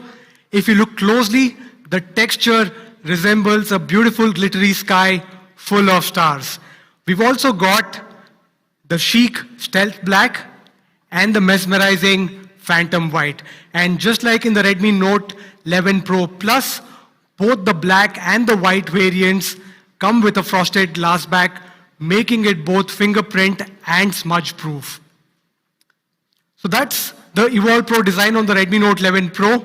If you look closely, the texture resembles a beautiful glittery sky full of stars. We've also got the chic stealth black and the mesmerizing phantom white. And just like in the Redmi Note 11 Pro Plus, both the black and the white variants come with a frosted glass back, making it both fingerprint and smudge proof. So that's the Evolve Pro design on the Redmi Note 11 Pro.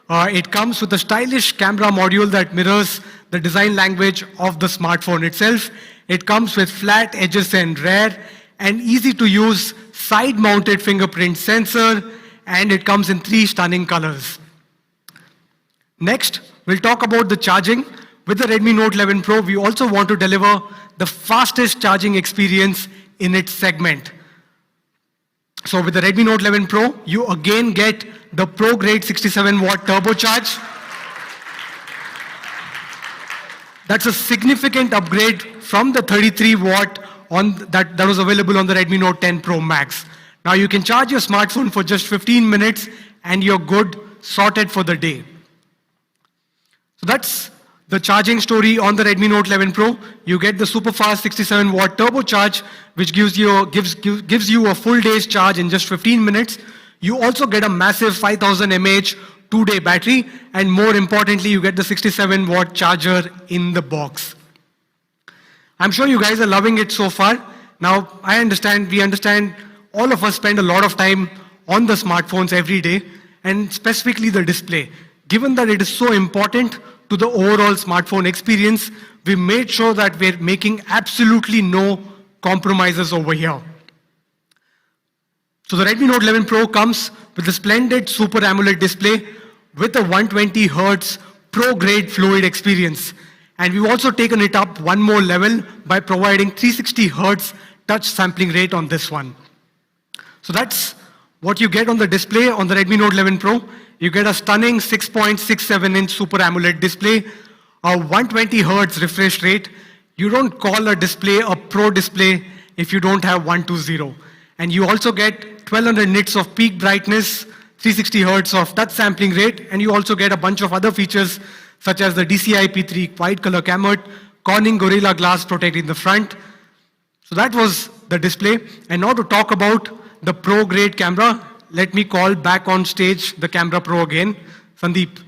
It comes with a stylish camera module that mirrors the design language of the smartphone itself. It comes with flat edges and rear, an easy to use side mounted fingerprint sensor, and it comes in 3 stunning colors. Next, we'll talk about the charging. With the Redmi Note 11 Pro, we also want to deliver the fastest charging experience in its segment. So with the Redmi Note 11 Pro, you again get the Pro-grade 67-watt turbocharge. That's a significant upgrade from the 33-watt that was available on the Redmi Note 10 Pro Max. Now you can charge your smartphone for just 15 minutes and you're good, sorted for the day. So that's the charging story on the Redmi Note 11 Pro. You get the super fast 67-watt turbocharge, which gives you a full day's charge in just 15 minutes. You also get a massive 5000 mAh 2-day battery, and more importantly, you get the 67-watt charger in the box. I'm sure you guys are loving it so far. Now, we understand all of us spend a lot of time on the smartphones every day, and specifically the display. Given that it is so important to the overall smartphone experience, we made sure that we're making absolutely no compromises over here. So the Redmi Note 11 Pro comes with a splendid Super AMOLED display with a 120 Hz Pro-grade fluid experience. And we've also taken it up one more level by providing 360 Hz touch sampling rate on this one. So that's what you get on the display on the Redmi Note 11 Pro. You get a stunning 6.67-inch Super AMOLED display, a 120 Hz refresh rate. You don't call a display a Pro display if you don't have 120. And you also get 1200 nits of peak brightness, 360 Hz of touch sampling rate, and you also get a bunch of other features such as the DCI-P3 wide color gamut, Corning Gorilla Glass protecting the front. So that was the display. And now to talk about the Pro-grade camera, let me call back on stage the Camera Pro again, Sandeep.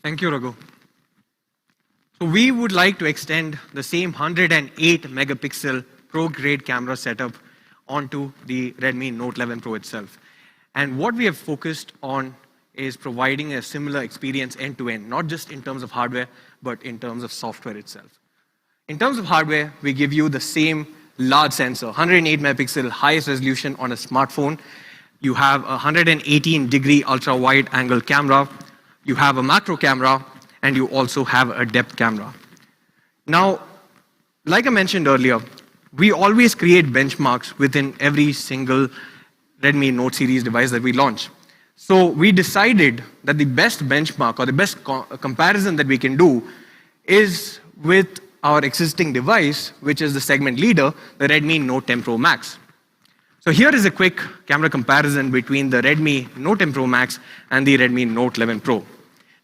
Thank you, Raghu. So we would like to extend the same 108 megapixel pro-grade camera setup onto the Redmi Note 11 Pro itself. And what we have focused on is providing a similar experience end-to-end, not just in terms of hardware, but in terms of software itself. In terms of hardware, we give you the same large sensor, 108 megapixel highest resolution on a smartphone. You have a 118-degree ultra-wide angle camera. You have a macro camera, and you also have a depth camera. Now, like I mentioned earlier, we always create benchmarks within every single Redmi Note series device that we launch. So we decided that the best benchmark or the best comparison that we can do is with our existing device, which is the segment leader, the Redmi Note 10 Pro Max. So here is a quick camera comparison between the Redmi Note 10 Pro Max and the Redmi Note 11 Pro.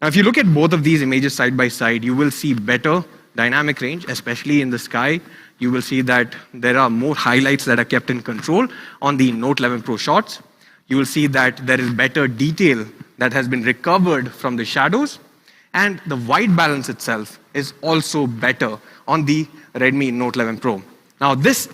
Now, if you look at both of these images side by side, you will see better dynamic range, especially in the sky. You will see that there are more highlights that are kept in control on the Note 11 Pro shots. You will see that there is better detail that has been recovered from the shadows. And the white balance itself is also better on the Redmi Note 11 Pro. Now, this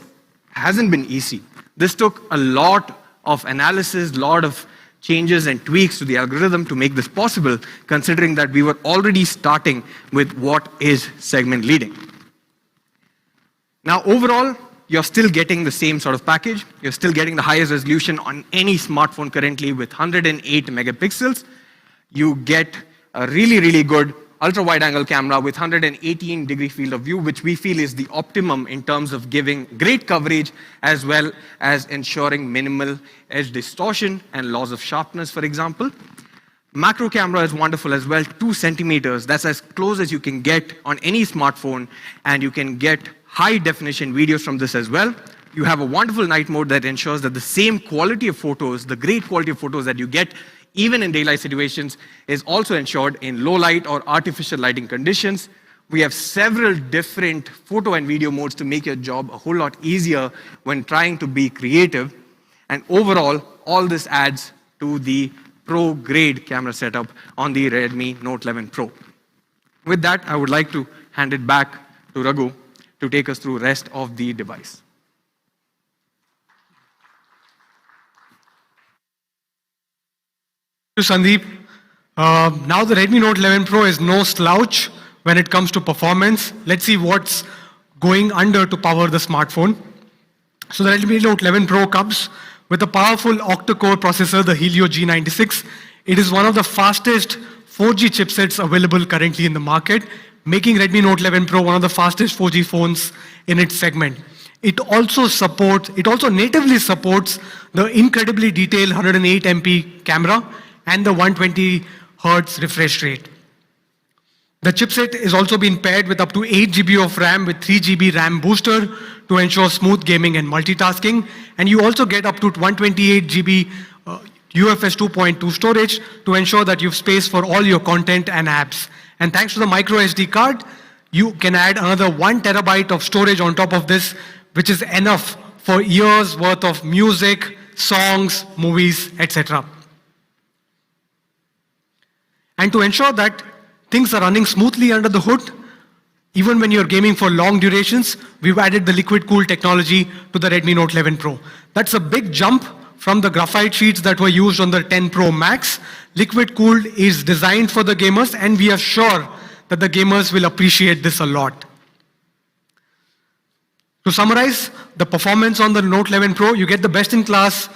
hasn't been easy. This took a lot of analysis, a lot of changes and tweaks to the algorithm to make this possible, considering that we were already starting with what is segment leading. Now, overall, you're still getting the same sort of package. You're still getting the highest resolution on any smartphone currently with 108 megapixels. You get a really, really good ultra-wide angle camera with 118-degree field of view, which we feel is the optimum in terms of giving great coverage as well as ensuring minimal edge distortion and loss of sharpness, for example. Macro camera is wonderful as well, 2 centimeters. That's as close as you can get on any smartphone, and you can get high-definition videos from this as well. You have a wonderful night mode that ensures that the same quality of photos, the great quality of photos that you get even in daylight situations, is also ensured in low light or artificial lighting conditions. We have several different photo and video modes to make your job a whole lot easier when trying to be creative. And overall, all this adds to the pro-grade camera setup on the Redmi Note 11 Pro. With that, I would like to hand it back to Raghu to take us through the rest of the device. Thank you, Sandeep. Now the Redmi Note 11 Pro is no slouch when it comes to performance. Let's see what's going under to power the smartphone. So the Redmi Note 11 Pro comes with a powerful octa-core processor, the Helio G96. It is one of the fastest 4G chipsets available currently in the market, making Redmi Note 11 Pro one of the fastest 4G phones in its segment. It also natively supports the incredibly detailed 108 MP camera and the 120 Hz refresh rate. The chipset is also being paired with up to 8 GB of RAM with 3 GB RAM booster to ensure smooth gaming and multitasking. And you also get up to 128 GB UFS 2.2 storage to ensure that you have space for all your content and apps. And thanks to the micro SD card, you can add another 1 terabyte of storage on top of this, which is enough for years worth of music, songs, movies, etc. And to ensure that things are running smoothly under the hood, even when you're gaming for long durations, we've added the liquid cool technology to the Redmi Note 11 Pro. That's a big jump from the graphite sheets that were used on the 10 Pro Max. Liquid cooled is designed for the gamers, and we are sure that the gamers will appreciate this a lot. To summarize the performance on the Note 11 Pro, you get the best-in-class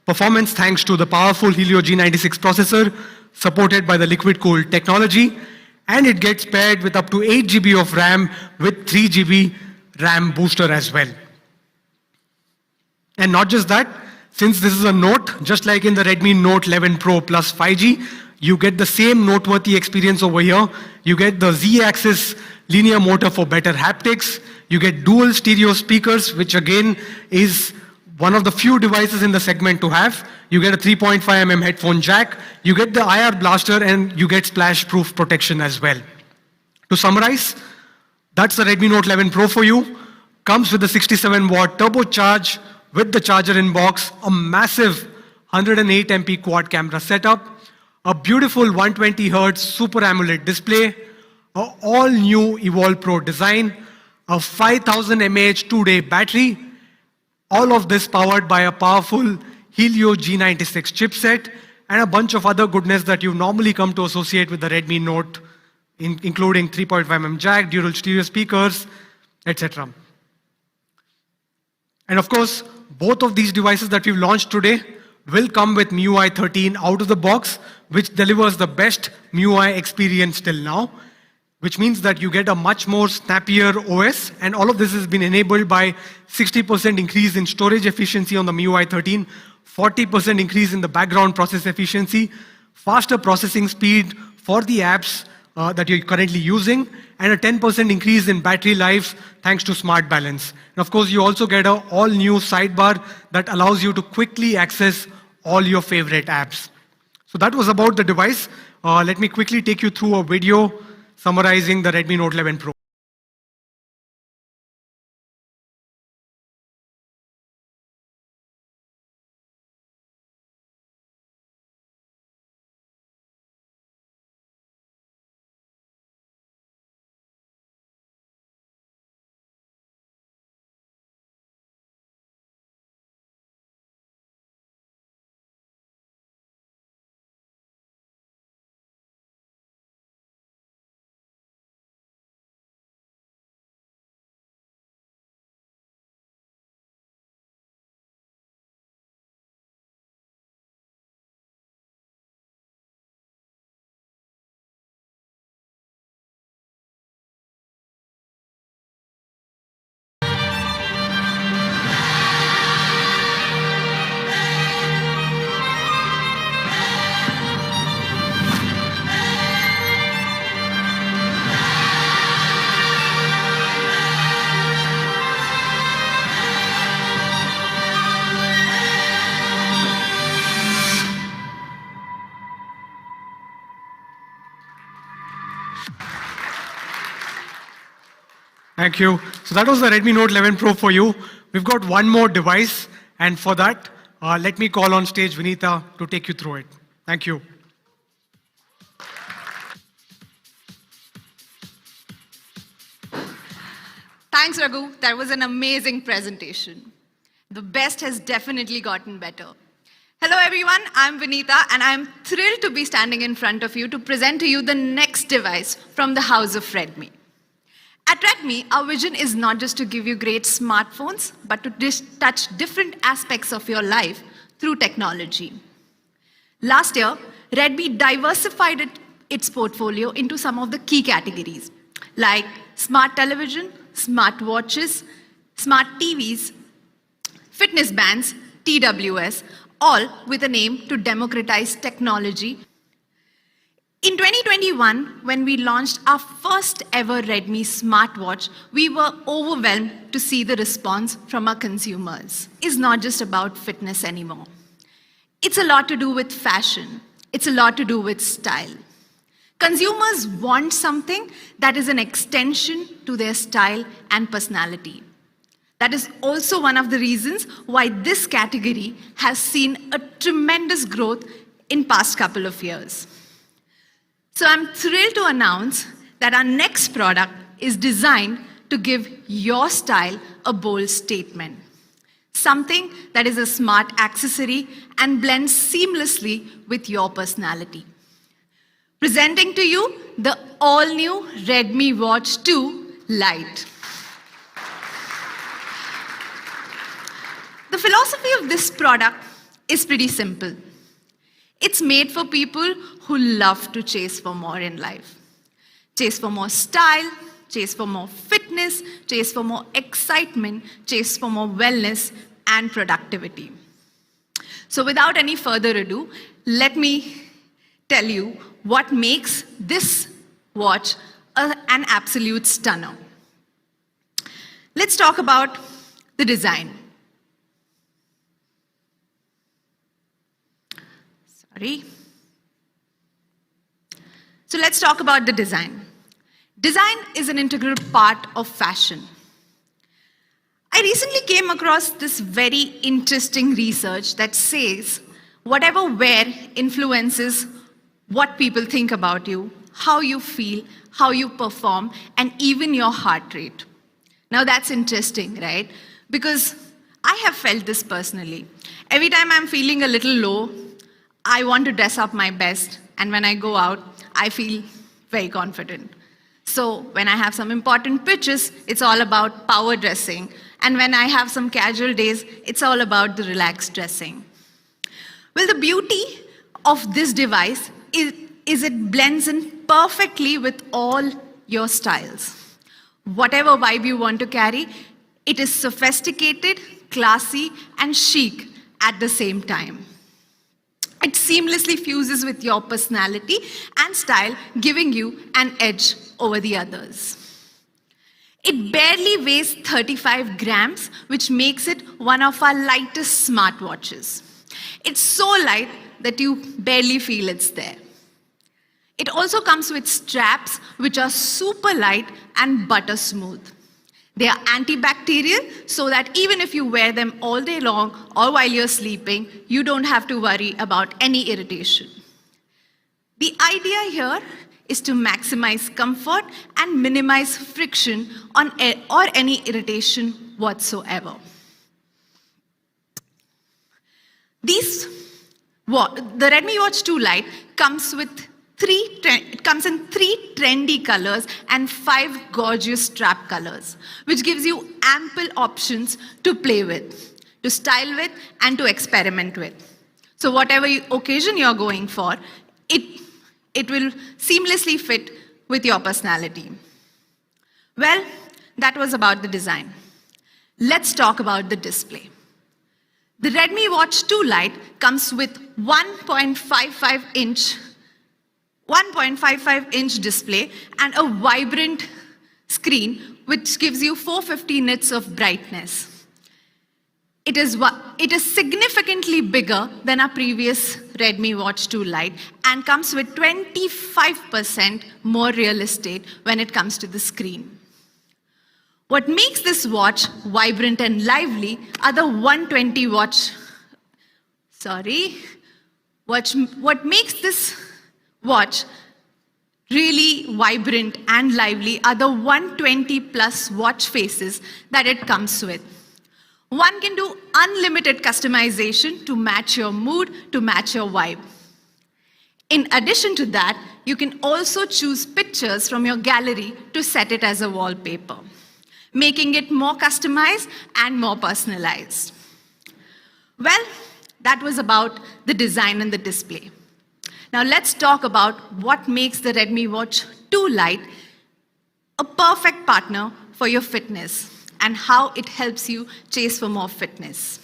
performance thanks to the powerful Helio G96 processor supported by the liquid cooled technology, and it gets paired with up to 8 GB of RAM with 3 GB RAM booster as well. And not just that, since this is a Note, just like in the Redmi Note 11 Pro Plus 5G, you get the same noteworthy experience over here. You get the Z-axis linear motor for better haptics. You get dual stereo speakers, which again is one of the few devices in the segment to have. You get a 3.5mm headphone jack. You get the IR blaster, and you get splash-proof protection as well. To summarize, that's the Redmi Note 11 Pro for you. Comes with a 67-watt turbocharge with the charger in box, a massive 108 MP quad camera setup, a beautiful 120 Hz Super AMOLED display, a all new Evolve Pro design, a 5000 mAh 2-day battery, all of this powered by a powerful Helio G96 chipset, and a bunch of other goodness that you normally come to associate with the Redmi Note, including 3.5mm jack, dual stereo speakers, etc. And of course, both of these devices that we've launched today will come with MIUI 13 out of the box, which delivers the best MIUI experience till now, which means that you get a much more snappier OS, and all of this has been enabled by 60% increase in storage efficiency on the MIUI 13, 40% increase in the background process efficiency, faster processing speed for the apps that you're currently using, and a 10% increase in battery life thanks to Smart Balance. And of course, you also get an all-new sidebar that allows you to quickly access all your favorite apps. So that was about the device. Let me quickly take you through a video summarizing the Redmi Note 11 Pro. Thank you. So that was the Redmi Note 11 Pro for you. We've got one more device, and for that, let me call on stage Vinita to take you through it. Thank you. Thanks, Raghu. That was an amazing presentation. The best has definitely gotten better. Hello, everyone. I'm Vinita, and I'm thrilled to be standing in front of you to present to you the next device from the house of Redmi. At Redmi, our vision is not just to give you great smartphones, but to touch different aspects of your life through technology. Last year, Redmi diversified its portfolio into some of the key categories, like smart television, smart watches, smart TVs, fitness bands, TWS, all with an aim to democratize technology. In 2021, when we launched our first ever Redmi smartwatch, we were overwhelmed to see the response from our consumers. It's not just about fitness anymore. It's a lot to do with fashion. It's a lot to do with style. Consumers want something that is an extension to their style and personality. That is also one of the reasons why this category has seen a tremendous growth in past couple of years. So I'm thrilled to announce that our next product is designed to give your style a bold statement. Something that is a smart accessory and blends seamlessly with your personality. Presenting to you the all-new Redmi Watch 2 Lite. The philosophy of this product is pretty simple. It's made for people who love to chase for more in life. Chase for more style, chase for more fitness, chase for more excitement, chase for more wellness and productivity. So without any further ado, let me tell you what makes this watch an absolute stunner. Let's talk about the design. So let's talk about the design. Design is an integral part of fashion. I recently came across this very interesting research that says whatever wear influences what people think about you, how you feel, how you perform, and even your heart rate. Now that's interesting, right? Because I have felt this personally. Every time I'm feeling a little low, I want to dress up my best, and when I go out, I feel very confident. So when I have some important pitches, it's all about power dressing. And when I have some casual days, it's all about the relaxed dressing. Well, the beauty of this device is it blends in perfectly with all your styles. Whatever vibe you want to carry, it is sophisticated, classy, and chic at the same time. It seamlessly fuses with your personality and style, giving you an edge over the others. It barely weighs 35 grams, which makes it one of our lightest smartwatches. It's so light that you barely feel it's there. It also comes with straps, which are super light and butter smooth. They are antibacterial, so that even if you wear them all day long or while you're sleeping, you don't have to worry about any irritation. The idea here is to maximize comfort and minimize friction or any irritation whatsoever. The Redmi Watch 2 Lite comes in three trendy colors and 5 gorgeous strap colors, which gives you ample options to play with, to style with, and to experiment with. So whatever occasion you're going for, it will seamlessly fit with your personality. Well, that was about the design. Let's talk about the display. The Redmi Watch 2 Lite comes with 1.55-inch display and a vibrant screen which gives you 450 nits of brightness. It is significantly bigger than our previous Redmi Watch 2 Lite and comes with 25% more real estate when it comes to the screen. What makes this watch vibrant and lively are the 120 watch. What makes this watch really vibrant and lively are the 120 plus watch faces that it comes with. One can do unlimited customization to match your mood, to match your vibe. In addition to that, you can also choose pictures from your gallery to set it as a wallpaper, making it more customized and more personalized. Well, that was about the design and the display. Now let's talk about what makes the Redmi Watch 2 Lite a perfect partner for your fitness and how it helps you chase for more fitness.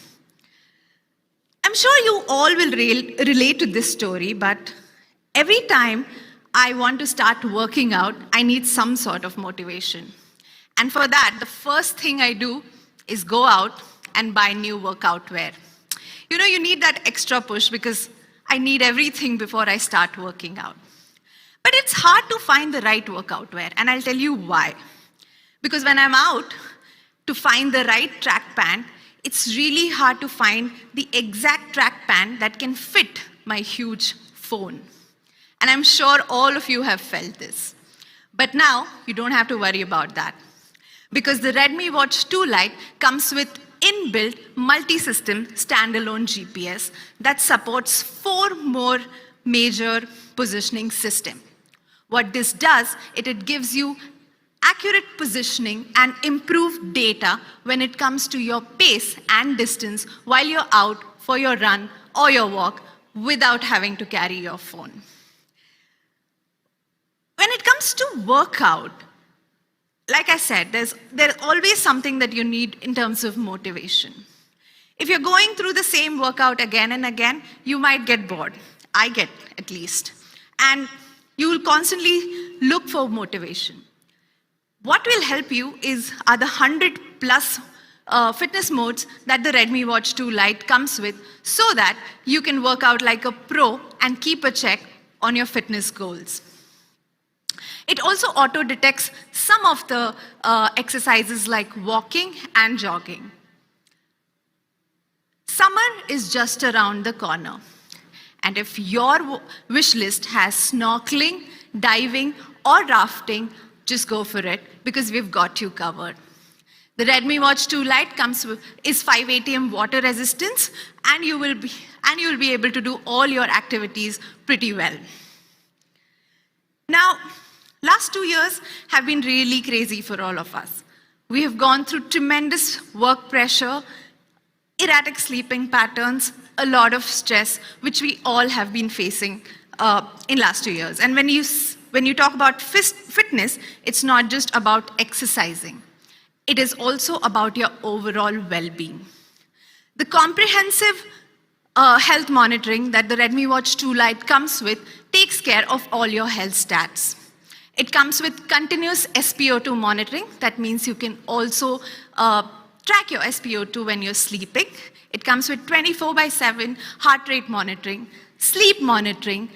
I'm sure you all will relate to this story, but every time I want to start working out, I need some sort of motivation. And for that, the first thing I do is go out and buy new workout wear. You know, you need that extra push because I need everything before I start working out. But it's hard to find the right workout wear, and I'll tell you why. Because when I'm out to find the right track pant, it's really hard to find the exact track pant that can fit my huge phone. And I'm sure all of you have felt this. But now, you don't have to worry about that, because the Redmi Watch 2 Lite comes with inbuilt multi-system standalone GPS that supports 4 more major positioning systems. What this does, it gives you accurate positioning and improved data when it comes to your pace and distance while you're out for your run or your walk without having to carry your phone. When it comes to workout, like I said, there's always something that you need in terms of motivation. If you're going through the same workout again and again, you might get bored. I get, at least. And you will constantly look for motivation. What will help you are the 100 plus fitness modes that the Redmi Watch 2 Lite comes with, so that you can work out like a pro and keep a check on your fitness goals. It also auto-detects some of the exercises like walking and jogging. Summer is just around the corner. And if your wish list has snorkeling, diving, or rafting, just go for it because we've got you covered. The Redmi Watch 2 Lite is 5 ATM water resistance, and you will be able to do all your activities pretty well. Now, last 2 years have been really crazy for all of us. We have gone through tremendous work pressure, erratic sleeping patterns, a lot of stress, which we all have been facing in last 2 years. And when you talk about fitness, it's not just about exercising. It is also about your overall well-being. The comprehensive health monitoring that the Redmi Watch 2 Lite comes with takes care of all your health stats. It comes with continuous SpO2 monitoring. That means you can also track your SpO2 when you're sleeping. It comes with 24/7 heart rate monitoring, sleep monitoring,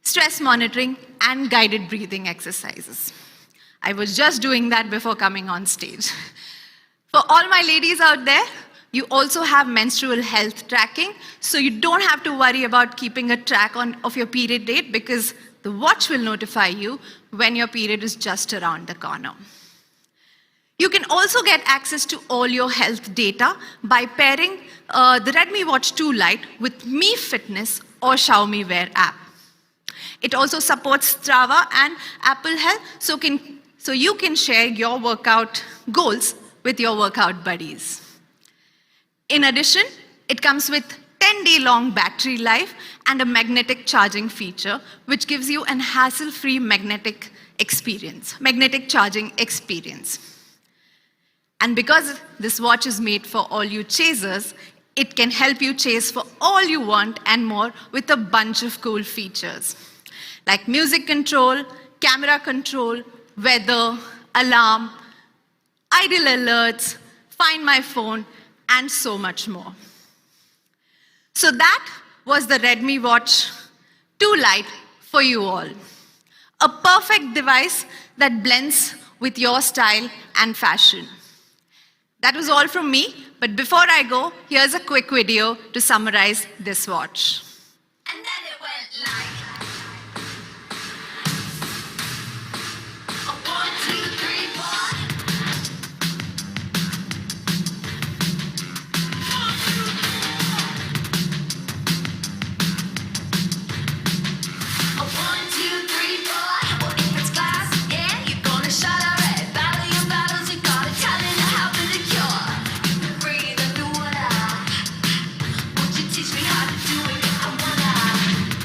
stress monitoring, and guided breathing exercises. I was just doing that before coming on stage. For all my ladies out there, you also have menstrual health tracking, so you don't have to worry about keeping a track of your period date because the watch will notify you when your period is just around the corner. You can also get access to all your health data by pairing the Redmi Watch 2 Lite with Mi Fitness or Xiaomi Wear app. It also supports Strava and Apple Health, so you can share your workout goals with your workout buddies. In addition, it comes with 10-day long battery life and a magnetic charging feature, which gives you an hassle-free magnetic charging experience. And because this watch is made for all you chasers, it can help you chase for all you want and more with a bunch of cool features, like music control, camera control, weather, alarm, idle alerts, find my phone, and so much more. So that was the Redmi Watch 2 Lite for you all. A perfect device that blends with your style and fashion. That was all from me, but before I go, here's a quick video to summarize this watch. And then it went like a 1, 2, 3, 4. A 1, 2, 3, 4. Well, if it's glass, yeah, you're gonna shut our red. Battle your battles, you gotta tell it to happen to cure. You can breathe underwater. Won't you teach me how to do it? I wanna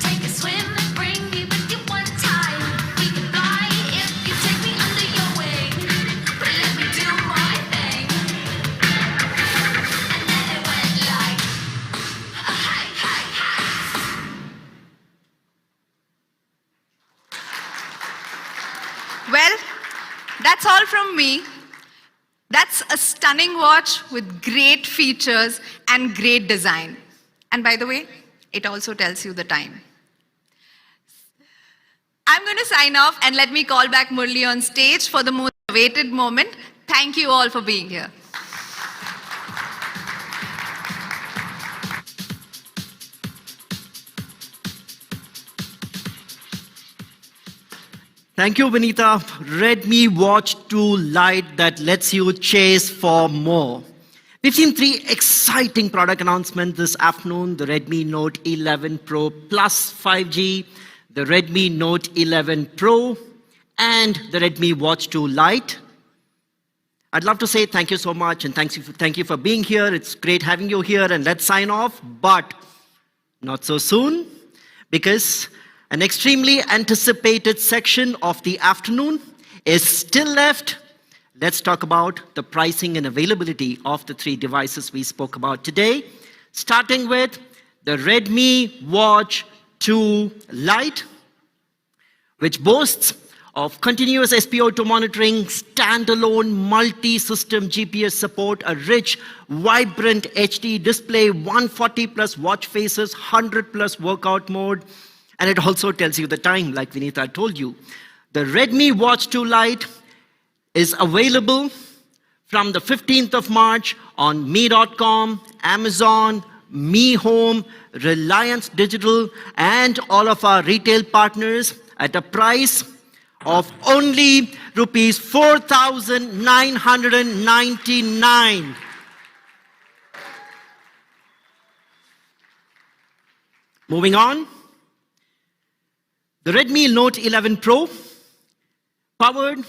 take a swim and bring me with you one time. We can fly if you take me under your wing. But let me do my thing. And then it went like a hi, hi, hi. Well, that's all from me. That's a stunning watch with great features and great design. And by the way, it also tells you the time. I'm going to sign off and let me call back Murli on stage for the most awaited moment. Thank you all for being here. Thank you, Vinita. Redmi Watch 2 Lite that lets you chase for more. We've seen 3 exciting product announcements this afternoon: the Redmi Note 11 Pro Plus 5G, the Redmi Note 11 Pro, and the Redmi Watch 2 Lite. I'd love to say thank you so much and thank you for being here. It's great having you here, and let's sign off, but not so soon, because an extremely anticipated section of the afternoon is still left. Let's talk about the pricing and availability of the 3 devices we spoke about today, starting with the Redmi Watch 2 Lite, which boasts of continuous SpO2 monitoring, standalone multi-system GPS support, a rich, vibrant HD display, 140 plus watch faces, 100 plus workout mode, and it also tells you the time, like Vinita told you. The Redmi Watch 2 Lite is available from the 15th of March on Mi.com, Amazon, Mi Home, Reliance Digital, and all of our retail partners. at a price of only rupees 4,999. Moving on, the Redmi Note 11 Pro, powered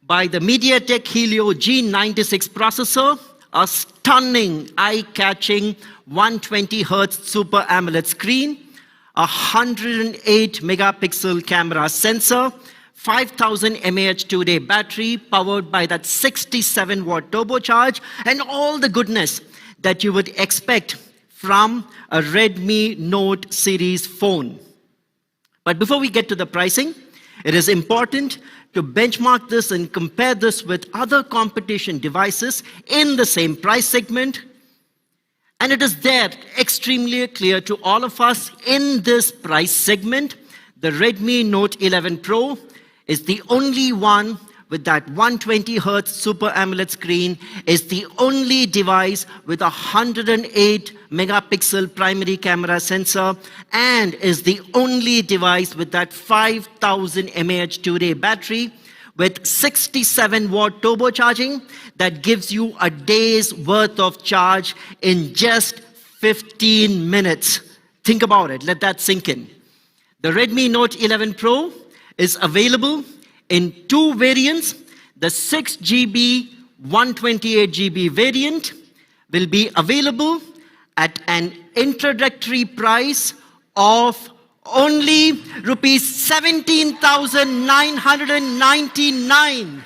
by the MediaTek Helio G96 processor, a stunning, eye-catching 120Hz Super AMOLED screen, a 108 megapixel camera sensor, 5000 mAh 2-day battery powered by that 67-watt turbocharge, and all the goodness that you would expect from a Redmi Note series phone. But before we get to the pricing, it is important to benchmark this and compare this with other competition devices in the same price segment. And it is there extremely clear to all of us in this price segment, the Redmi Note 11 Pro is the only one with that 120Hz Super AMOLED screen, is the only device with a 108 megapixel primary camera sensor, and is the only device with that 5000 mAh 2-day battery with 67-watt turbocharging that gives you a day's worth of charge in just 15 minutes. Think about it, let that sink in. The Redmi Note 11 Pro is available in two variants. The 6GB 128GB variant will be available at an introductory price of only rupees 17,999.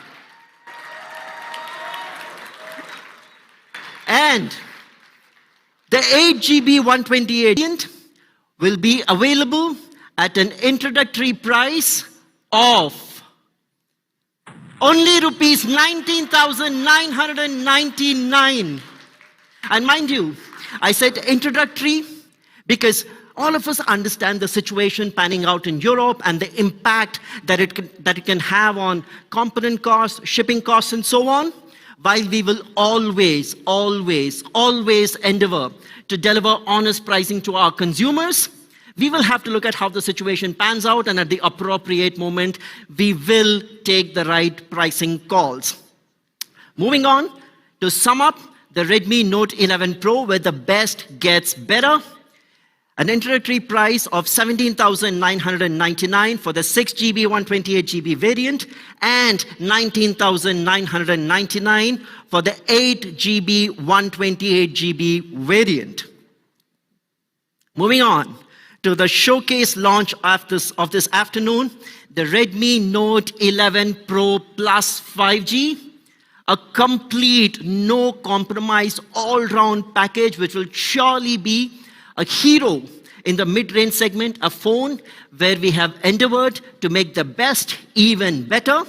And the 8GB 128 variant will be available at an introductory price of only rupees 19,999. And mind you, I said introductory because all of us understand the situation panning out in Europe and the impact that it can have on component costs, shipping costs, and so on. While we will always endeavor to deliver honest pricing to our consumers, we will have to look at how the situation pans out, and at the appropriate moment, we will take the right pricing calls. Moving on, to sum up the Redmi Note 11 Pro, where the best gets better. An introductory price of 17,999 for the 6GB 128GB variant and 19,999 for the 8GB 128GB variant. Moving on to the showcase launch of this afternoon, the Redmi Note 11 Pro Plus 5G, a complete, no compromise, all-round package which will surely be a hero in the mid-range segment, a phone where we have endeavored to make the best even better,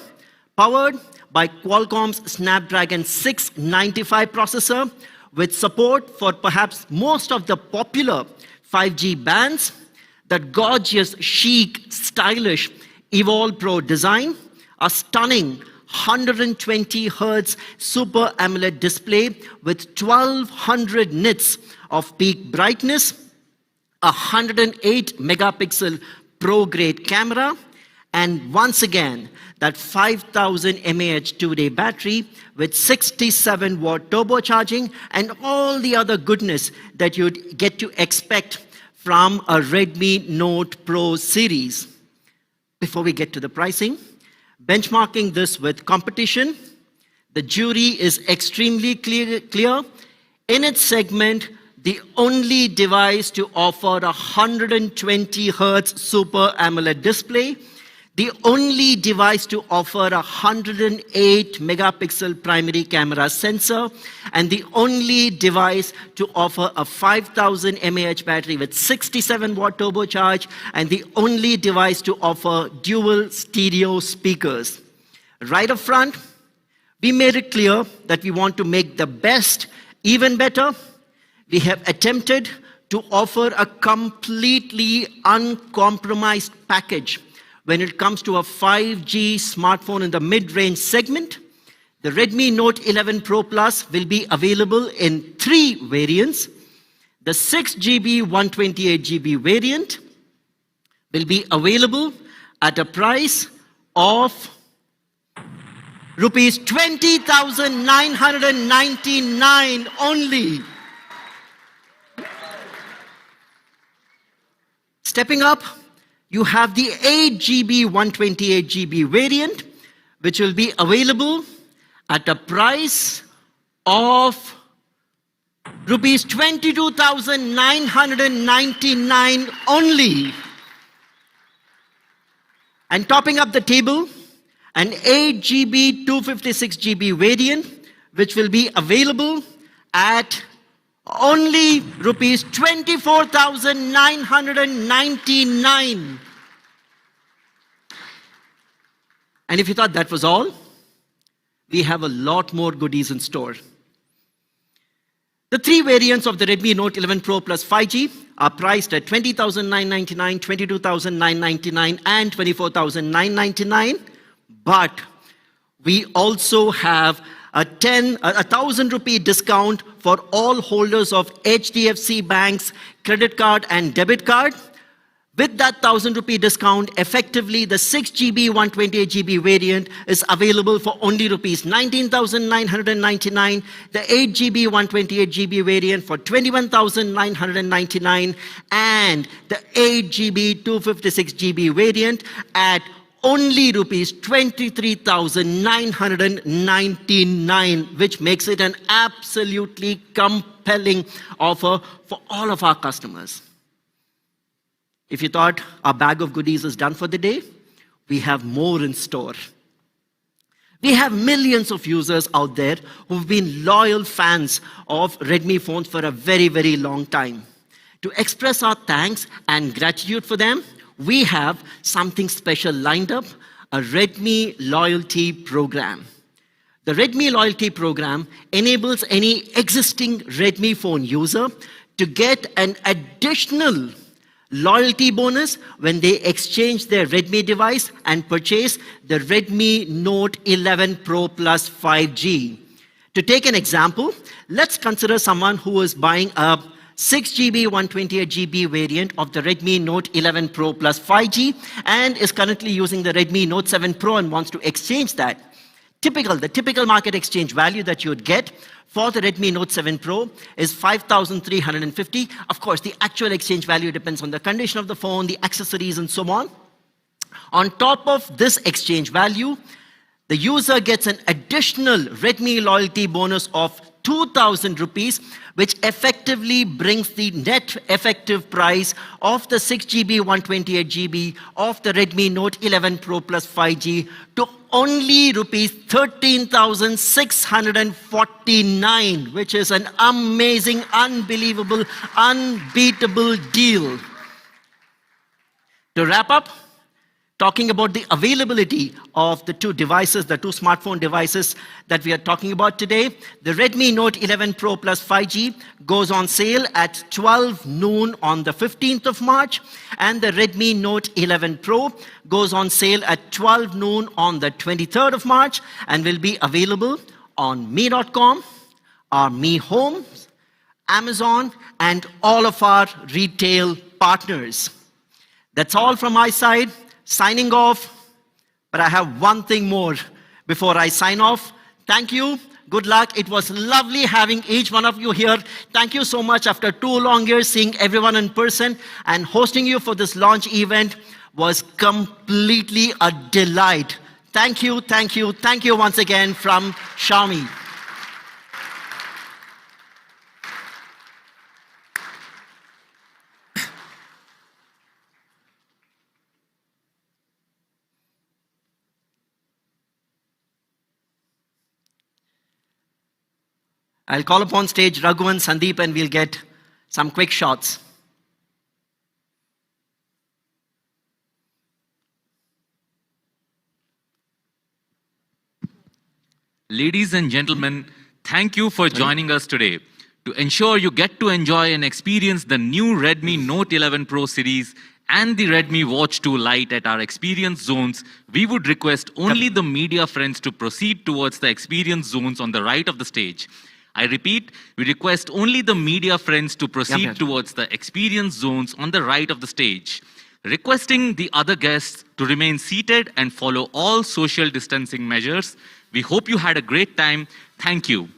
powered by Qualcomm's Snapdragon 695 processor with support for perhaps most of the popular 5G bands, that gorgeous, chic, stylish Evolve Pro design, a stunning 120Hz Super AMOLED display with 1200 nits of peak brightness, a 108 megapixel pro-grade camera, and once again, that 5000 mAh 2-day battery with 67-watt turbocharging and all the other goodness that you'd get to expect from a Redmi Note Pro series. Before we get to the pricing, benchmarking this with competition, the jury is extremely clear. In its segment, the only device to offer a 120Hz Super AMOLED display, the only device to offer a 108 megapixel primary camera sensor, and the only device to offer a 5000 mAh battery with 67-watt turbocharge, and the only device to offer dual stereo speakers. Right up front, we made it clear that we want to make the best even better. We have attempted to offer a completely uncompromised package when it comes to a 5G smartphone in the mid-range segment. The Redmi Note 11 Pro Plus will be available in 3 variants. The 6GB 128GB variant will be available at a price of rupees 20,999 only. Stepping up, you have the 8GB 128GB variant, which will be available at a price of rupees 22,999 only. And topping up the table, an 8GB 256GB variant, which will be available at only rupees 24,999. And if you thought that was all, we have a lot more goodies in store. The three variants of the Redmi Note 11 Pro plus 5G are priced at 20,999, 22,999, and 24,999. But we also have a 1,000 rupee discount for all holders of HDFC Bank's credit card and debit card. With that 1,000 rupee discount, effectively the 6GB 128GB variant is available for only rupees 19,999, the 8GB 128GB variant for 21,999, and the 8GB 256GB variant at only rupees 23,999, which makes it an absolutely compelling offer for all of our customers. If you thought our bag of goodies is done for the day, we have more in store. We have millions of users out there who've been loyal fans of Redmi phones for a very, very long time. To express our thanks and gratitude for them, we have something special lined up, a Redmi loyalty program. The Redmi loyalty program enables any existing Redmi phone user to get an additional loyalty bonus when they exchange their Redmi device and purchase the Redmi Note 11 Pro Plus 5G. To take an example, let's consider someone who is buying a 6GB 128GB variant of the Redmi Note 11 Pro Plus 5G and is currently using the Redmi Note 7 Pro and wants to exchange that. The typical market exchange value that you would get for the Redmi Note 7 Pro is 5,350. Of course, the actual exchange value depends on the condition of the phone, the accessories, and so on. On top of this exchange value, the user gets an additional Redmi loyalty bonus of 2,000 rupees, which effectively brings the net effective price of the 6GB 128GB of the Redmi Note 11 Pro Plus 5G to only rupees 13,649, which is an amazing, unbelievable, unbeatable deal. To wrap up, talking about the availability of the two devices, the two smartphone devices that we are talking about today. The Redmi Note 11 Pro Plus 5G goes on sale at 12 noon on the 15th of March, and the Redmi Note 11 Pro goes on sale at 12 noon on the 23rd of March and will be available on me.com, our Me Homes, Amazon, and all of our retail partners. That's all from my side. Signing off, but I have one thing more before I sign off. Thank you. Good luck. It was lovely having each one of you here. Thank you so much. After 2 long years, seeing everyone in person and hosting you for this launch event was completely a delight. Thank you, thank you, thank you once again from Xiaomi. I'll call upon stage Raghu and Sandeep and we'll get some quick shots. Ladies and gentlemen, thank you for joining us today. To ensure you get to enjoy and experience the new Redmi Note 11 Pro series and the Redmi Watch 2 Lite at our experience zones, we would request only the media friends to proceed towards the experience zones on the right of the stage. I repeat, we request only the media friends to proceed towards the experience zones on the right of the stage. requesting the other guests to remain seated and follow all social distancing measures. We hope you had a great time. Thank you.